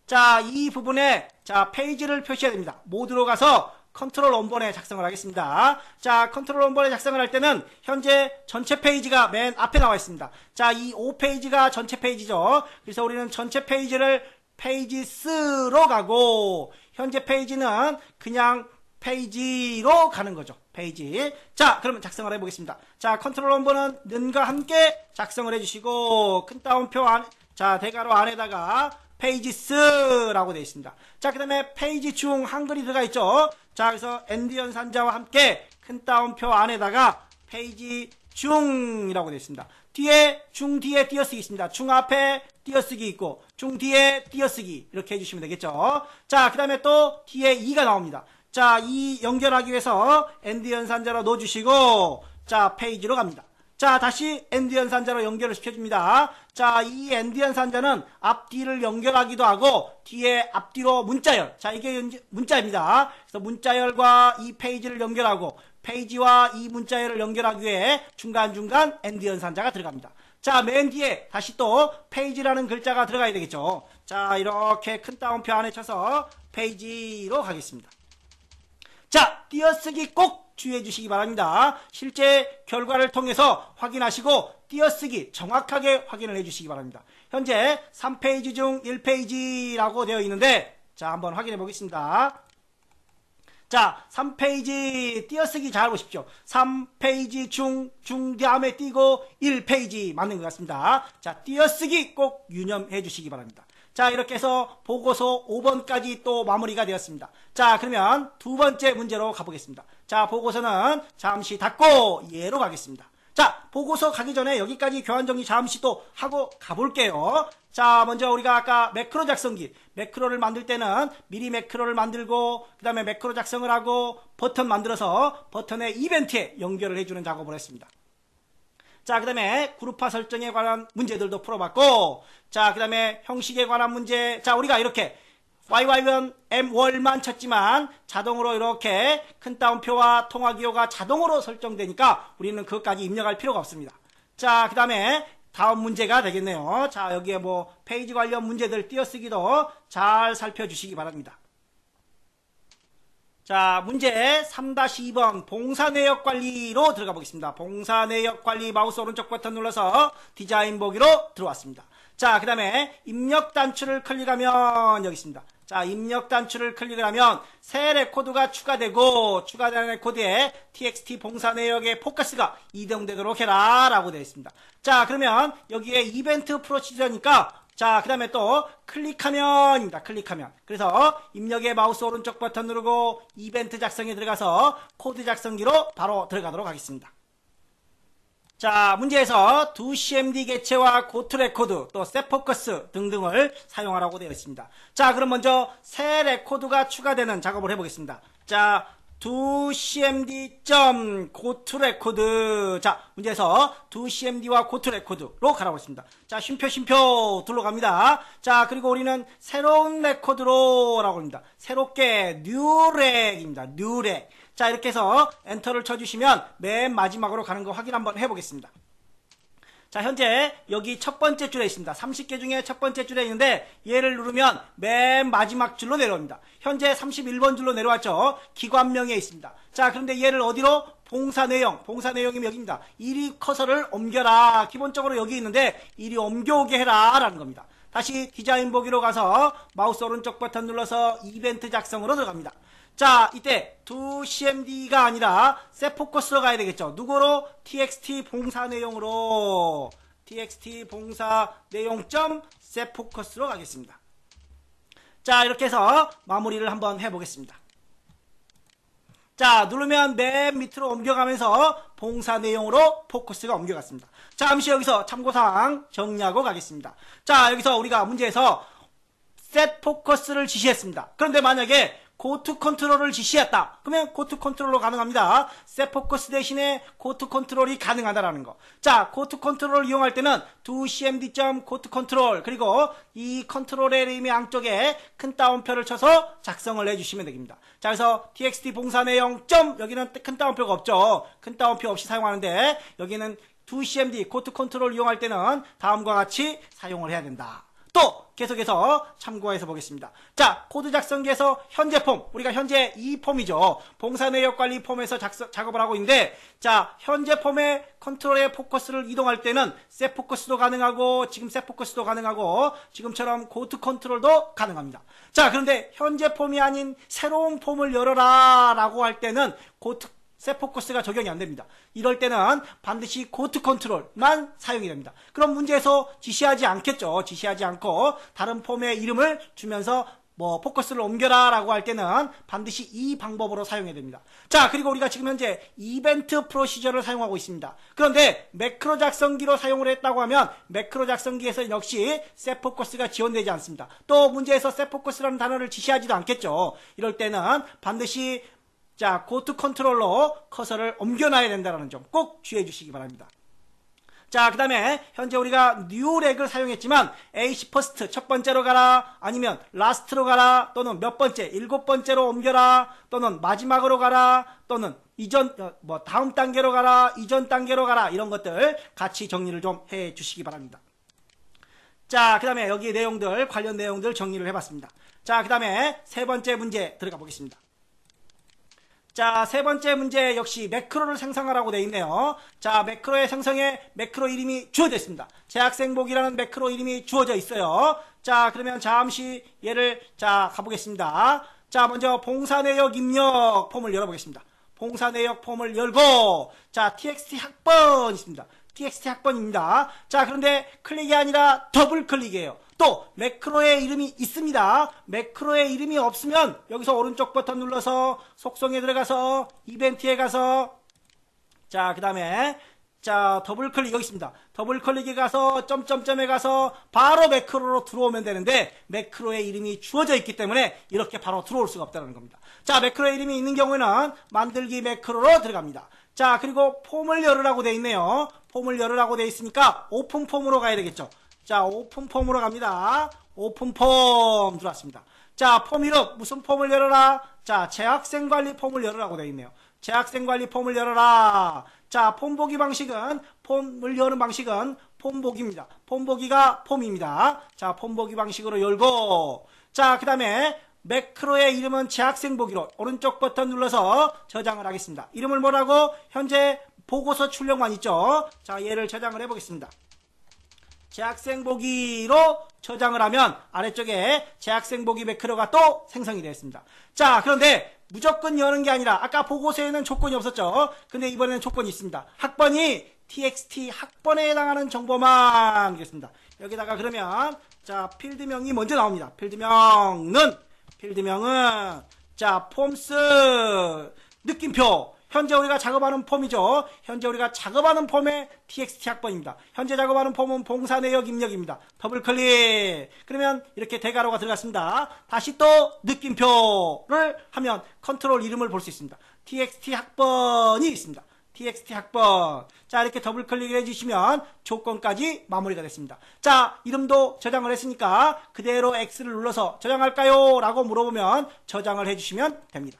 자, 이 부분에 자, 페이지를 표시해야 됩니다. 모드로 가서 컨트롤 원본에 작성을 하겠습니다. 자, 컨트롤 원본에 작성을 할 때는 현재 전체 페이지가 맨 앞에 나와 있습니다. 자, 이 5페이지가 전체 페이지죠. 그래서 우리는 전체 페이지를 페이지스로 가고 현재 페이지는 그냥 페이지로 가는 거죠. 페이지. 자, 그러면 작성을 해보겠습니다. 자, 컨트롤 원본은 는과 함께 작성을 해주시고 큰 따옴표 안, 자, 대괄호 안에다가 페이지스라고 되어 있습니다. 자, 그 다음에 페이지 중 한글이 들어가 있죠. 자, 그래서 엔디언 산자와 함께 큰 따옴표 안에다가 페이지 중이라고 되어 있습니다. 뒤에 중 뒤에 띄어쓰기 있습니다. 중 앞에 띄어쓰기 있고 중 뒤에 띄어쓰기 이렇게 해주시면 되겠죠. 자, 그 다음에 또 뒤에 2가 나옵니다. 자, 이 연결하기 위해서 엔디언 산자로 넣어주시고 자, 페이지로 갑니다. 자, 다시 엔디언 산자로 연결을 시켜줍니다. 자, 이 엔디언 산자는 앞뒤를 연결하기도 하고 뒤에 앞뒤로 문자열. 자, 이게 문자입니다. 그래서 문자열과 이 페이지를 연결하고 페이지와 이 문자열을 연결하기 위해 중간중간 엔디언 산자가 들어갑니다. 자, 맨 뒤에 다시 또 페이지라는 글자가 들어가야 되겠죠. 자, 이렇게 큰 따옴표 안에 쳐서 페이지로 가겠습니다. 자, 띄어쓰기 꼭 주의해 주시기 바랍니다. 실제 결과를 통해서 확인하시고 띄어쓰기 정확하게 확인을 해 주시기 바랍니다. 현재 3페이지 중 1페이지라고 되어 있는데 자, 한번 확인해 보겠습니다. 자, 3페이지 띄어쓰기 잘 보십시오. 3페이지 중 다음에 띄고 1페이지 맞는 것 같습니다. 자, 띄어쓰기 꼭 유념해 주시기 바랍니다. 자, 이렇게 해서 보고서 5번까지 또 마무리가 되었습니다. 자, 그러면 두 번째 문제로 가보겠습니다. 자, 보고서는 잠시 닫고 예로 가겠습니다. 자, 보고서 가기 전에 여기까지 교환 정리 잠시 또 하고 가볼게요. 자, 먼저 우리가 아까 매크로 작성기, 매크로를 만들 때는 미리 매크로를 만들고 그 다음에 매크로 작성을 하고 버튼 만들어서 버튼의 이벤트에 연결을 해주는 작업을 했습니다. 자, 그 다음에 그룹화 설정에 관한 문제들도 풀어봤고 자, 그 다음에 형식에 관한 문제 자, 우리가 이렇게 YY1 M월만 쳤지만 자동으로 이렇게 큰 따옴표와 통화기호가 자동으로 설정되니까 우리는 그것까지 입력할 필요가 없습니다. 자, 그 다음에 다음 문제가 되겠네요. 자, 여기에 뭐 페이지 관련 문제들 띄어쓰기도 잘 살펴주시기 바랍니다. 자, 문제 3-2번 봉사 내역 관리로 들어가 보겠습니다. 봉사 내역 관리 마우스 오른쪽 버튼 눌러서 디자인 보기로 들어왔습니다. 자, 그 다음에 입력 단추를 클릭하면 여기 있습니다. 자, 입력 단추를 클릭을 하면 새 레코드가 추가되고 추가된 레코드에 txt 봉사 내역의 포커스가 이동되도록 해라 라고 되어 있습니다. 자, 그러면 여기에 이벤트 프로시저니까 자, 그 다음에 또 클릭하면입니다. 클릭하면. 그래서 입력의 마우스 오른쪽 버튼 누르고 이벤트 작성에 들어가서 코드 작성기로 바로 들어가도록 하겠습니다. 자, 문제에서 doCMD 개체와 고투레코드, 또 셋포커스 등등을 사용하라고 되어 있습니다. 자, 그럼 먼저 새 레코드가 추가되는 작업을 해보겠습니다. 자, doCMD.goToRecord. 자, 문제에서 doCMD와 goToRecord로 가라고 했습니다. 자, 쉼표 둘러갑니다. 자, 그리고 우리는 새로운 레코드로 라고 합니다. 새롭게 newrec입니다. newrec. 자, 이렇게 해서 엔터를 쳐주시면 맨 마지막으로 가는 거 확인 한번 해보겠습니다. 자, 현재 여기 첫 번째 줄에 있습니다. 30개 중에 첫 번째 줄에 있는데 얘를 누르면 맨 마지막 줄로 내려옵니다. 현재 31번 줄로 내려왔죠. 기관명에 있습니다. 자, 그런데 얘를 어디로? 봉사 내용이면 여기입니다. 이리 커서를 옮겨라. 기본적으로 여기 있는데 이리 옮겨오게 해라 라는 겁니다. 다시 디자인 보기로 가서 마우스 오른쪽 버튼 눌러서 이벤트 작성으로 들어갑니다. 자, 이때 doCMD가 아니라 셋포커스로 가야 되겠죠. 누구로? txt 봉사 내용으로 txt 봉사 내용.셋포커스로 가겠습니다. 자, 이렇게 해서 마무리를 한번 해보겠습니다. 자, 누르면 맨 밑으로 옮겨가면서 봉사 내용으로 포커스가 옮겨갔습니다. 자, 잠시 여기서 참고사항 정리하고 가겠습니다. 자, 여기서 우리가 문제에서 셋포커스를 지시했습니다. 그런데 만약에 고투컨트롤을 지시했다. 그러면 고투컨트롤로 가능합니다. 셋포커스 대신에 고투컨트롤이 가능하다라는 거. 자, 고투컨트롤을 이용할 때는 doCMD.goToControl 그리고 이 컨트롤의 이름의 양쪽에 큰 따옴표를 쳐서 작성을 해주시면 됩니다. 자, 그래서 txt 봉사 내용. 여기는 큰 따옴표가 없죠. 큰 따옴표 없이 사용하는데 여기는 doCMD 고투컨트롤을 이용할 때는 다음과 같이 사용을 해야 된다. 또 계속해서 참고해서 보겠습니다. 자, 코드 작성기에서 현재 폼, 우리가 현재 이 폼이죠. 봉사 내역 관리 폼에서 작업을 하고 있는데, 자, 현재 폼의 컨트롤의 포커스를 이동할 때는 셋 포커스도 가능하고 지금 셋 포커스도 가능하고 지금처럼 고투 컨트롤도 가능합니다. 자, 그런데 현재 폼이 아닌 새로운 폼을 열어라 라고 할 때는 고투 셋 포커스가 적용이 안 됩니다. 이럴 때는 반드시 고투 컨트롤만 사용이 됩니다. 그럼 문제에서 지시하지 않겠죠. 지시하지 않고 다른 폼의 이름을 주면서 포커스를 옮겨라 라고 할 때는 반드시 이 방법으로 사용해야 됩니다. 자, 그리고 우리가 지금 현재 이벤트 프로시저를 사용하고 있습니다. 그런데 매크로 작성기로 사용을 했다고 하면 매크로 작성기에서 역시 셋 포커스가 지원되지 않습니다. 또 문제에서 셋 포커스라는 단어를 지시하지도 않겠죠. 이럴 때는 반드시 자, 고투 컨트롤로 커서를 옮겨놔야 된다는 점 꼭 주의해 주시기 바랍니다. 자, 그 다음에 현재 우리가 newrec을 사용했지만 AC 퍼스트 첫 번째로 가라, 아니면 last로 가라, 또는 몇 번째, 7번째로 옮겨라, 또는 마지막으로 가라, 또는 이전, 다음 단계로 가라, 이전 단계로 가라, 이런 것들 같이 정리를 좀 해 주시기 바랍니다. 자, 그 다음에 여기 내용들, 관련 내용들 정리를 해봤습니다. 자, 그 다음에 세 번째 문제 들어가 보겠습니다. 자, 세 번째 문제 역시 매크로를 생성하라고 되어 있네요. 자, 매크로의 생성에 매크로 이름이 주어져 있습니다. 재학생복이라는 매크로 이름이 주어져 있어요. 자, 그러면 잠시 얘를 가보겠습니다. 자, 먼저 봉사 내역 입력 폼을 열어보겠습니다. 봉사 내역 폼을 열고, 자, txt 학번 있습니다. txt 학번입니다. 자, 그런데 클릭이 아니라 더블 클릭이에요. 또 매크로의 이름이 있습니다. 매크로의 이름이 없으면 여기서 오른쪽 버튼 눌러서 속성에 들어가서 이벤트에 가서 자, 그 다음에 자, 더블 클릭 여기 있습니다. 더블 클릭에 가서 점점점에 가서 바로 매크로로 들어오면 되는데 매크로의 이름이 주어져 있기 때문에 이렇게 바로 들어올 수가 없다는 겁니다. 자, 매크로의 이름이 있는 경우에는 만들기 매크로로 들어갑니다. 자, 그리고 폼을 열으라고 되어 있네요. 폼을 열으라고 되어 있으니까 오픈 폼으로 가야 되겠죠. 자, 오픈 폼으로 갑니다. 오픈 폼 들어왔습니다. 자, 폼 이름 무슨 폼을 열어라? 자, 재학생 관리 폼을 열으라고 되어 있네요. 재학생 관리 폼을 열어라. 자, 폼 보기 방식은 폼을 여는 방식은 폼 보기입니다. 폼 보기가 폼입니다. 자, 폼 보기 방식으로 열고 자, 그 다음에 매크로의 이름은 재학생 보기로 오른쪽 버튼 눌러서 저장을 하겠습니다. 이름을 뭐라고? 현재 보고서 출력만 있죠. 자, 얘를 저장을 해보겠습니다. 재학생 보기로 저장을 하면 아래쪽에 재학생 보기 매크로가 또 생성이 되었습니다. 자, 그런데 무조건 여는 게 아니라 아까 보고서에는 조건이 없었죠. 근데 이번에는 조건이 있습니다. 학번이 txt 학번에 해당하는 정보만 이겠습니다. 여기다가 그러면 자, 필드명이 먼저 나옵니다. 필드명은 자, 폼스 느낌표. 현재 우리가 작업하는 폼이죠. 현재 우리가 작업하는 폼의 txt 학번입니다. 현재 작업하는 폼은 봉사 내역 입력입니다. 더블 클릭. 그러면 이렇게 대괄호가 들어갔습니다. 다시 또 느낌표를 하면 컨트롤 이름을 볼 수 있습니다. txt 학번이 있습니다. txt 학번. 자, 이렇게 더블 클릭을 해주시면 조건까지 마무리가 됐습니다. 자, 이름도 저장을 했으니까 그대로 X를 눌러서 저장할까요? 라고 물어보면 저장을 해주시면 됩니다.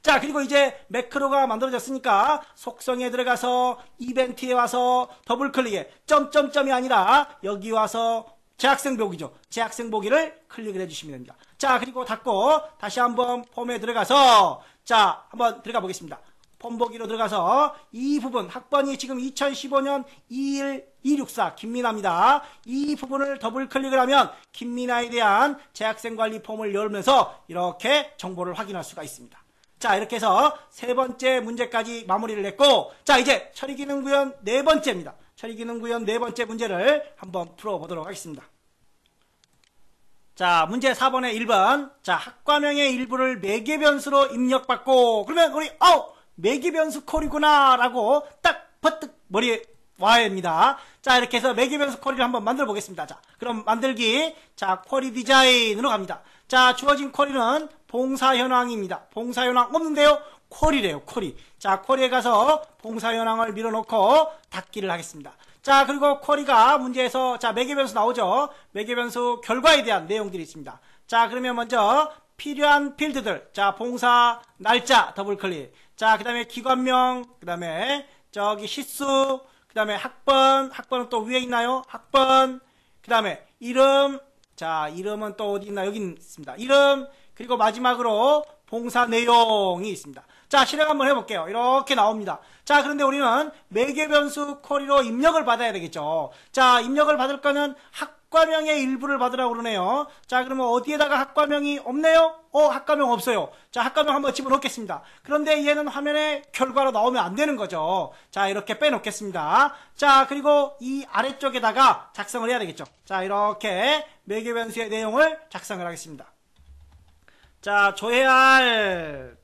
자, 그리고 이제 매크로가 만들어졌으니까 속성에 들어가서 이벤트에 와서 더블 클릭에 점점점이 아니라 여기 와서 재학생 보기죠. 재학생 보기를 클릭을 해주시면 됩니다. 자, 그리고 닫고 다시 한번 폼에 들어가서 자, 한번 들어가 보겠습니다. 폼 보기로 들어가서 이 부분 학번이 지금 2015년 21264 김민아입니다. 이 부분을 더블 클릭을 하면 김민아에 대한 재학생 관리 폼을 열면서 이렇게 정보를 확인할 수가 있습니다. 자, 이렇게 해서 세 번째 문제까지 마무리를 했고, 자, 이제 처리기능 구현 네 번째입니다. 처리기능 구현 네 번째 문제를 한번 풀어보도록 하겠습니다. 자, 문제 4번의 1번. 자, 학과명의 일부를 매개변수로 입력받고, 그러면 우리, 매개변수 콜이구나, 라고 딱 버뜩 머리에 와야 합니다. 자, 이렇게 해서 매개변수 콜을 한번 만들어 보겠습니다. 자, 그럼 만들기. 자, 쿼리 디자인으로 갑니다. 자, 주어진 쿼리는 봉사 현황입니다. 봉사 현황 없는데요? 쿼리래요, 쿼리. 자, 쿼리에 가서 봉사 현황을 밀어놓고 닫기를 하겠습니다. 자, 그리고 쿼리가 문제에서 자, 매개변수 나오죠? 매개변수 결과에 대한 내용들이 있습니다. 자, 그러면 먼저 필요한 필드들. 자, 봉사 날짜 더블 클릭. 자, 그 다음에 기관명, 그 다음에 저기 시수, 그 다음에 학번은 또 위에 있나요? 학번, 그 다음에 이름. 자, 이름은 또 어디 있나? 여기 있습니다. 이름, 그리고 마지막으로 봉사 내용이 있습니다. 자, 실행 한번 해볼게요. 이렇게 나옵니다. 자, 그런데 우리는 매개변수 쿼리로 입력을 받아야 되겠죠. 자, 입력을 받을 거는 학과명의 일부를 받으라고 그러네요. 자, 그러면 어디에다가 학과명이 없네요? 학과명 없어요. 자, 학과명 한번 집어넣겠습니다. 그런데 얘는 화면에 결과로 나오면 안 되는 거죠. 자, 이렇게 빼놓겠습니다. 자, 그리고 이 아래쪽에다가 작성을 해야 되겠죠. 자, 이렇게 매개변수의 내용을 작성을 하겠습니다. 자, 조회할,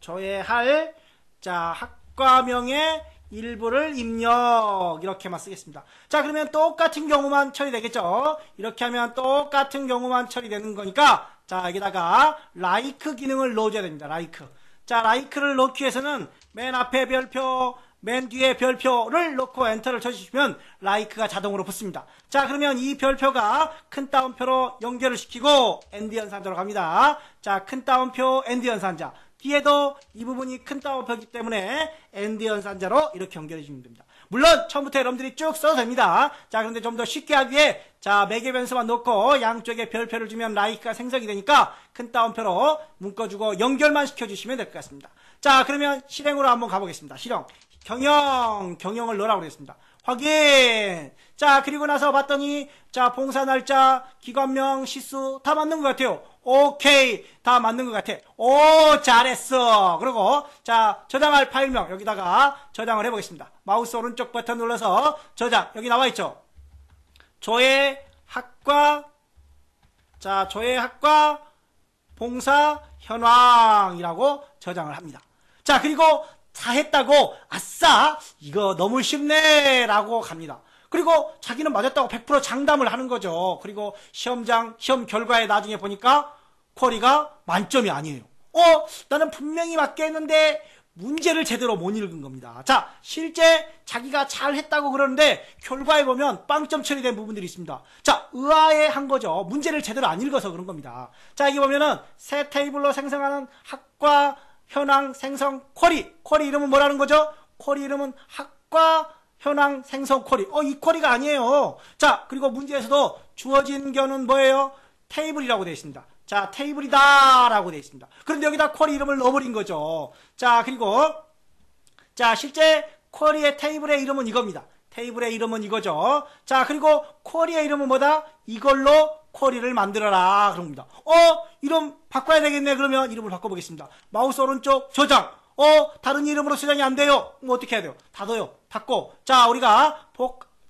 자, 학과명의 일부를 입력, 이렇게만 쓰겠습니다. 자, 그러면 똑같은 경우만 처리되겠죠? 이렇게 하면 똑같은 경우만 처리되는 거니까, 자, 여기다가, like 기능을 넣어줘야 됩니다. like. 자, like를 넣기 위해서는 맨 앞에 별표, 맨 뒤에 별표를 넣고 엔터를 쳐주시면 like가 자동으로 붙습니다. 자, 그러면 이 별표가 큰 따옴표로 연결을 시키고 엔드 연산자로 갑니다. 자, 큰 따옴표 엔드 연산자. 뒤에도 이 부분이 큰 따옴표이기 때문에 엔드 연산자로 이렇게 연결해 주시면 됩니다. 물론 처음부터 여러분들이 쭉 써도 됩니다. 자, 그런데 좀 더 쉽게 하기 위해 자, 매개변수만 놓고 양쪽에 별표를 주면 like가 생성이 되니까 큰 따옴표로 묶어주고 연결만 시켜주시면 될 것 같습니다. 자, 그러면 실행으로 한번 가보겠습니다. 실행. 경영을 넣으라고 그랬습니다. 확인. 자, 그리고 나서 봤더니 자, 봉사 날짜, 기관명, 시수 다 맞는 것 같아요. 오케이. 다 맞는 것 같아. 오, 잘했어. 그리고 자, 저장할 파일명 여기다가 저장을 해보겠습니다. 마우스 오른쪽 버튼 눌러서 저장. 여기 나와있죠. 조회학과, 자, 조회학과 봉사 현황이라고 저장을 합니다. 자, 그리고 다 했다고 아싸 이거 너무 쉽네 라고 갑니다. 그리고 자기는 맞았다고 100% 장담을 하는 거죠. 그리고 시험 결과에 나중에 보니까 쿼리가 만점이 아니에요. 나는 분명히 맞게 했는데 문제를 제대로 못 읽은 겁니다. 자, 실제 자기가 잘 했다고 그러는데 결과에 보면 빵점 처리된 부분들이 있습니다. 자, 의아해 한 거죠. 문제를 제대로 안 읽어서 그런 겁니다. 자, 여기 보면은 새 테이블로 생성하는 학과 현황 생성 쿼리 이름은 뭐라는 거죠? 쿼리 이름은 학과 현황 생성 쿼리. 이 쿼리가 아니에요. 자, 그리고 문제에서도 주어진 견은 뭐예요? 테이블이라고 되어 있습니다. 자, 테이블이다 라고 되어 있습니다. 그런데 여기다 쿼리 이름을 넣어버린 거죠. 자, 그리고 자, 실제 쿼리의 테이블의 이름은 이겁니다. 테이블의 이름은 이거죠. 자, 그리고 쿼리의 이름은 뭐다? 이걸로 쿼리를 만들어라 그럽니다. 이름 바꿔야 되겠네. 그러면 이름을 바꿔보겠습니다. 마우스 오른쪽 저장. 다른 이름으로 저장이 안 돼요. 뭐 어떻게 해야 돼요? 닫아요. 닫고. 자, 우리가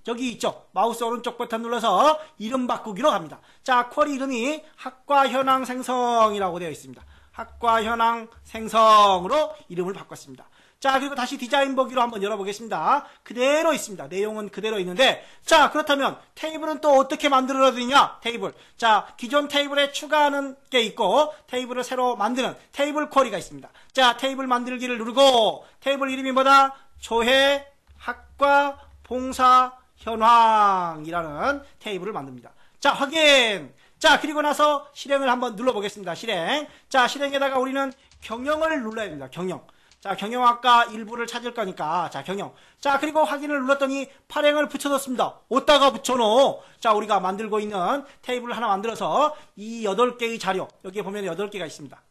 저기 있죠. 마우스 오른쪽 버튼 눌러서 이름 바꾸기로 합니다. 자, 쿼리 이름이 학과 현황 생성이라고 되어 있습니다. 학과 현황 생성으로 이름을 바꿨습니다. 자, 그리고 다시 디자인 보기로 한번 열어보겠습니다. 그대로 있습니다. 내용은 그대로 있는데, 자, 그렇다면 테이블은 또 어떻게 만들어야 되냐? 테이블. 자, 기존 테이블에 추가하는 게 있고, 테이블을 새로 만드는 테이블 쿼리가 있습니다. 자, 테이블 만들기를 누르고, 테이블 이름이 뭐다? 조회, 학과, 봉사, 현황이라는 테이블을 만듭니다. 자, 확인. 자, 그리고 나서 실행을 한번 눌러보겠습니다. 실행. 자, 실행에다가 우리는 경영을 눌러야 됩니다. 경영. 자, 경영학과 일부를 찾을 거니까. 자, 경영. 자, 그리고 확인을 눌렀더니 발행을 붙여넣습니다. 어디다가 붙여넣어? 자, 우리가 만들고 있는 테이블을 하나 만들어서 이 8개의 자료. 여기에 보면 8개가 있습니다.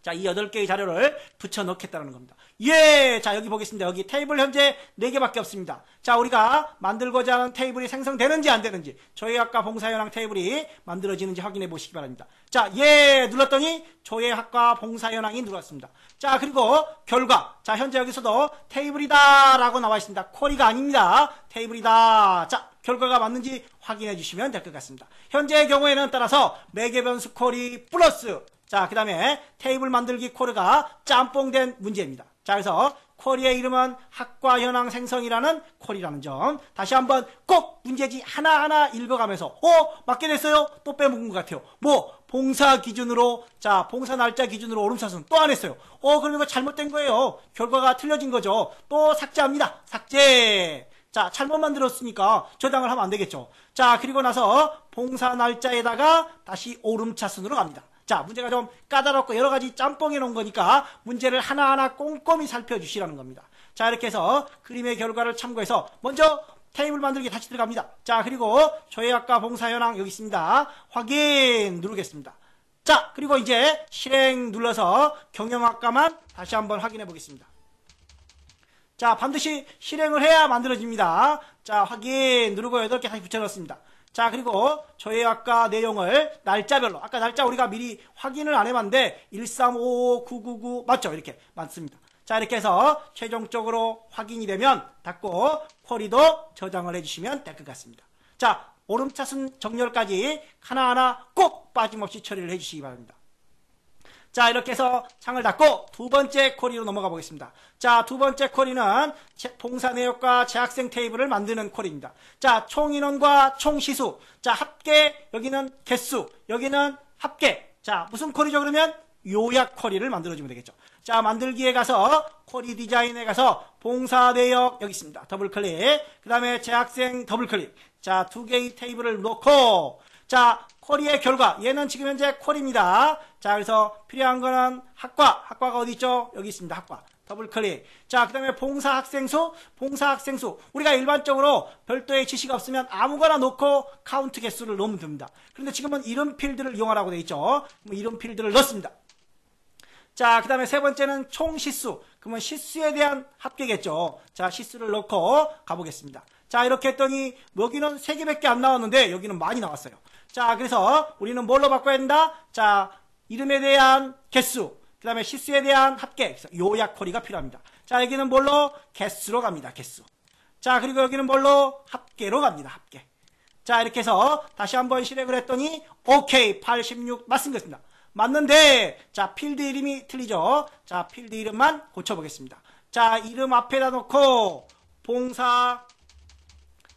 자, 이 8개의 자료를 붙여넣겠다는 겁니다. 예! 자, 여기 보겠습니다. 여기 테이블 현재 4개밖에 없습니다. 자, 우리가 만들고자 하는 테이블이 생성되는지 안 되는지, 조회학과 봉사현황 테이블이 만들어지는지 확인해 보시기 바랍니다. 자, 예! 눌렀더니 조회학과 봉사현황이 눌렀습니다. 자, 그리고 결과. 자, 현재 여기서도 테이블이다 라고 나와 있습니다. 쿼리가 아닙니다. 테이블이다. 자, 결과가 맞는지 확인해 주시면 될 것 같습니다. 현재의 경우에는 따라서 매개 변수 쿼리 플러스, 자, 그 다음에 테이블 만들기 쿼리가 짬뽕된 문제입니다. 자, 그래서 쿼리의 이름은 학과 현황 생성이라는 쿼리라는 점. 다시 한번 꼭 문제지 하나하나 읽어가면서, 맞게 됐어요? 또 빼먹은 것 같아요. 봉사 기준으로, 자, 봉사 날짜 기준으로 오름차순 또 안 했어요. 그럼 이거 잘못된 거예요. 결과가 틀려진 거죠. 또 삭제합니다. 삭제. 자, 잘못 만들었으니까 저장을 하면 안 되겠죠. 자, 그리고 나서 봉사 날짜에다가 다시 오름차순으로 갑니다. 자, 문제가 좀 까다롭고 여러 가지 짬뽕해 놓은 거니까 문제를 하나하나 꼼꼼히 살펴주시라는 겁니다. 자, 이렇게 해서 그림의 결과를 참고해서 먼저 테이블 만들기 다시 들어갑니다. 자, 그리고 조회학과 봉사현황 여기 있습니다. 확인 누르겠습니다. 자, 그리고 이제 실행 눌러서 경영학과만 다시 한번 확인해 보겠습니다. 자, 반드시 실행을 해야 만들어집니다. 자, 확인 누르고 8개 다시 붙여넣습니다. 자, 그리고 조회학과 내용을 날짜별로, 아까 날짜 우리가 미리 확인을 안 해봤는데 1355999 맞죠? 이렇게 맞습니다. 자, 이렇게 해서 최종적으로 확인이 되면 닫고 쿼리도 저장을 해주시면 될 것 같습니다. 자, 오름차순 정렬까지 하나하나 꼭 빠짐없이 처리를 해주시기 바랍니다. 자, 이렇게 해서 창을 닫고 두 번째 쿼리로 넘어가 보겠습니다. 자, 두 번째 쿼리는 봉사 내역과 재학생 테이블을 만드는 쿼리입니다. 자, 총 인원과 총 시수. 자, 합계, 여기는 개수, 여기는 합계. 자, 무슨 쿼리죠? 그러면 요약 쿼리를 만들어주면 되겠죠. 자, 만들기에 가서 쿼리 디자인에 가서 봉사 내역 여기 있습니다. 더블 클릭. 그 다음에 재학생 더블 클릭. 자, 두 개의 테이블을 놓고, 자, 쿼리의 결과. 얘는 지금 현재 쿼리입니다. 자, 그래서 필요한 거는 학과가 어디 있죠? 여기 있습니다. 학과. 더블 클릭. 자, 그 다음에 봉사 학생수. 우리가 일반적으로 별도의 지시가 없으면 아무거나 놓고 카운트 개수를 넣으면 됩니다. 그런데 지금은 이름 필드를 이용하라고 되어 있죠. 이름 필드를 넣습니다. 자, 그 다음에 세 번째는 총 시수. 그러면 시수에 대한 합계겠죠. 자, 시수를 넣고 가보겠습니다. 자, 이렇게 했더니 여기는 3개밖에 안 나왔는데 여기는 많이 나왔어요. 자, 그래서 우리는 뭘로 바꿔야 된다? 자, 이름에 대한 개수, 그 다음에 시수에 대한 합계, 요약 쿼리가 필요합니다. 자, 여기는 뭘로? 개수로 갑니다. 개수. 자, 그리고 여기는 뭘로? 합계로 갑니다. 합계. 자, 이렇게 해서 다시 한번 실행을 했더니 오케이, 86 맞은 것입니다. 맞는데, 자, 필드 이름이 틀리죠? 자, 필드 이름만 고쳐보겠습니다. 자, 이름 앞에다 놓고 봉사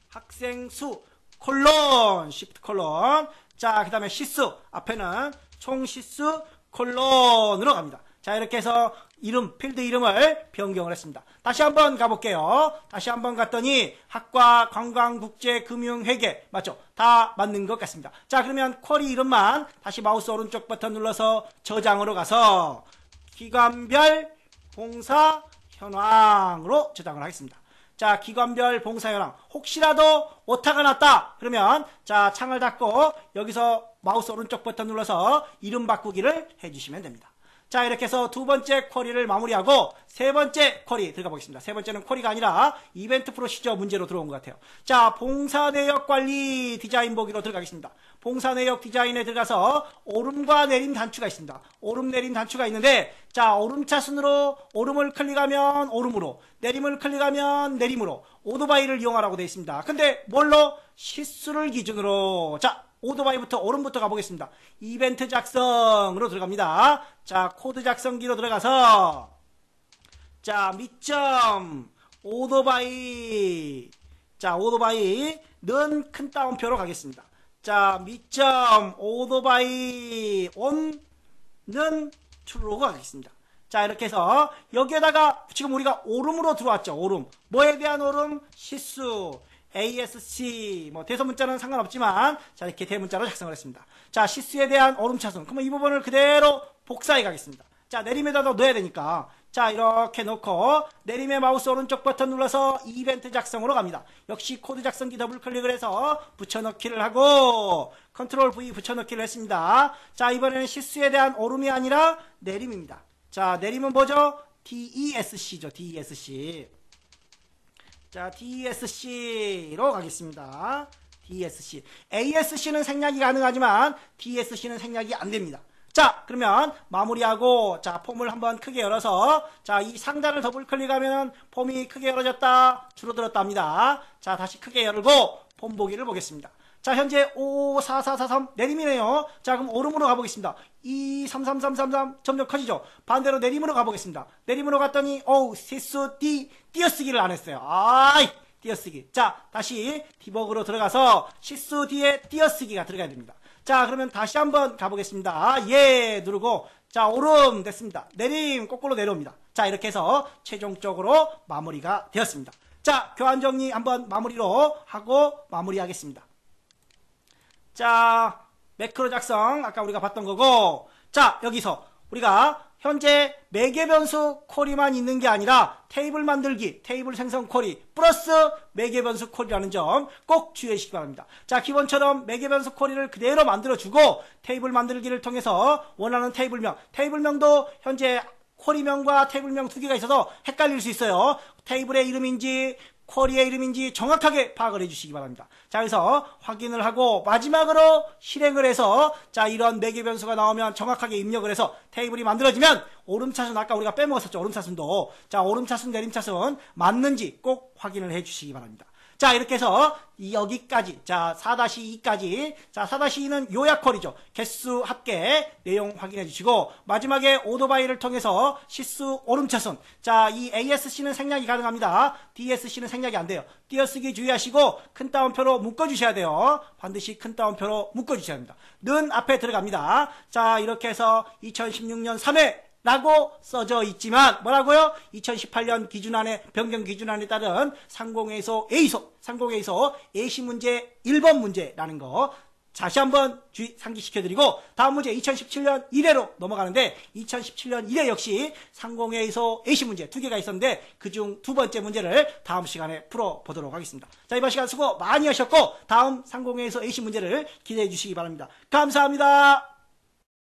학생 수 콜론 시프트 콜론. 자, 그 다음에 시수 앞에는 총 시수 콜론으로 갑니다. 자, 이렇게 해서 이름 필드 이름을 변경을 했습니다. 다시 한번 가볼게요. 다시 한번 갔더니 학과 관광국제금융회계 맞죠? 다 맞는 것 같습니다. 자, 그러면 쿼리 이름만 다시 마우스 오른쪽 버튼 눌러서 저장으로 가서 기관별 봉사 현황으로 저장을 하겠습니다. 자, 기관별 봉사 현황. 혹시라도 오타가 났다. 그러면 자, 창을 닫고 여기서 마우스 오른쪽 버튼 눌러서 이름 바꾸기를 해주시면 됩니다. 자, 이렇게 해서 두 번째 쿼리를 마무리하고 세 번째 쿼리 들어가 보겠습니다. 세 번째는 쿼리가 아니라 이벤트 프로시저 문제로 들어온 것 같아요. 자, 봉사 내역 관리 디자인 보기로 들어가겠습니다. 봉사 내역 디자인에 들어가서 오름과 내림 단추가 있습니다. 오름 내림 단추가 있는데 자, 오름 차순으로 오름을 클릭하면 오름으로, 내림을 클릭하면 내림으로 오토바이를 이용하라고 되어 있습니다. 근데 뭘로? 시수를 기준으로. 자, 오토바이부터 오름부터 가보겠습니다. 이벤트 작성으로 들어갑니다. 자, 코드 작성기로 들어가서 자, 미점 오토바이. 자, 오토바이는 큰 따옴표로 가겠습니다. 자, 미점 오토바이 온는 true로 가겠습니다. 자, 이렇게 해서 여기에다가 지금 우리가 오름으로 들어왔죠. 오름. 뭐에 대한 오름? 시수. ASC, 대소문자는 상관없지만, 자, 이렇게 대문자로 작성을 했습니다. 자, 시수에 대한 오름차순. 그러면 이 부분을 그대로 복사해 가겠습니다. 자, 내림에다 넣어야 되니까. 자, 이렇게 넣고, 내림의 마우스 오른쪽 버튼 눌러서 이벤트 작성으로 갑니다. 역시 코드 작성기 더블 클릭을 해서 붙여넣기를 하고, 컨트롤 V 붙여넣기를 했습니다. 자, 이번에는 시수에 대한 오름이 아니라 내림입니다. 자, 내림은 뭐죠? DESC죠, DESC. 자, DESC로 가겠습니다. DESC. ASC는 생략이 가능하지만 DESC는 생략이 안 됩니다. 자, 그러면 마무리하고 자, 폼을 한번 크게 열어서 자, 이 상단을 더블 클릭하면 폼이 크게 열어졌다, 줄어들었다 합니다. 자, 다시 크게 열고 폼 보기를 보겠습니다. 자, 현재 54443 내림이네요. 자, 그럼 오름으로 가보겠습니다. 23333 점점 커지죠. 반대로 내림으로 가보겠습니다. 내림으로 갔더니 시수 띄어쓰기를 안 했어요. 아이, 띄어쓰기. 자, 다시 디버그로 들어가서 시수 뒤에 띄어쓰기가 들어가야 됩니다. 자, 그러면 다시 한번 가보겠습니다. 예 누르고 자, 오름 됐습니다. 내림 거꾸로 내려옵니다. 자, 이렇게 해서 최종적으로 마무리가 되었습니다. 자, 교환 정리 한번 마무리로 하고 마무리하겠습니다. 자, 매크로 작성 아까 우리가 봤던 거고, 자, 여기서 우리가 현재 매개 변수 쿼리만 있는 게 아니라 테이블 만들기, 테이블 생성 쿼리 플러스 매개 변수 쿼리라는 점 꼭 주의해 주시기 바랍니다. 자, 기본처럼 매개 변수 쿼리를 그대로 만들어주고 테이블 만들기를 통해서 원하는 테이블명도 현재 쿼리명과 테이블명 두 개가 있어서 헷갈릴 수 있어요. 테이블의 이름인지 쿼리의 이름인지 정확하게 파악을 해주시기 바랍니다. 자, 그래서 확인을 하고 마지막으로 실행을 해서 자, 이런 매개 변수가 나오면 정확하게 입력을 해서 테이블이 만들어지면 오름차순 아까 우리가 빼먹었었죠. 오름차순도 자, 오름차순 내림차순 맞는지 꼭 확인을 해주시기 바랍니다. 자, 이렇게 해서 여기까지 자 4-2까지 자 4-2는 요약 쿼리죠. 개수 합계 내용 확인해 주시고 마지막에 오토바이를 통해서 시수 오름차순 자 이 ASC는 생략이 가능합니다. DSC는 생략이 안 돼요. 띄어쓰기 주의하시고 큰 따옴표로 묶어 주셔야 돼요. 반드시 큰 따옴표로 묶어 주셔야 합니다. 는 앞에 들어갑니다. 자, 이렇게 해서 2016년 3회 라고 써져 있지만 뭐라고요? 2018년 기준안에 변경 기준안에 따른 상공회의소 예시 문제 1번 문제라는 거 다시 한번 상기시켜드리고 다음 문제 2017년 1회로 넘어가는데 2017년 1회 역시 상공회의소 예시 문제 2개가 있었는데 그중 두 번째 문제를 다음 시간에 풀어보도록 하겠습니다. 자, 이번 시간 수고 많이 하셨고 다음 상공회의소 예시 문제를 기대해 주시기 바랍니다. 감사합니다.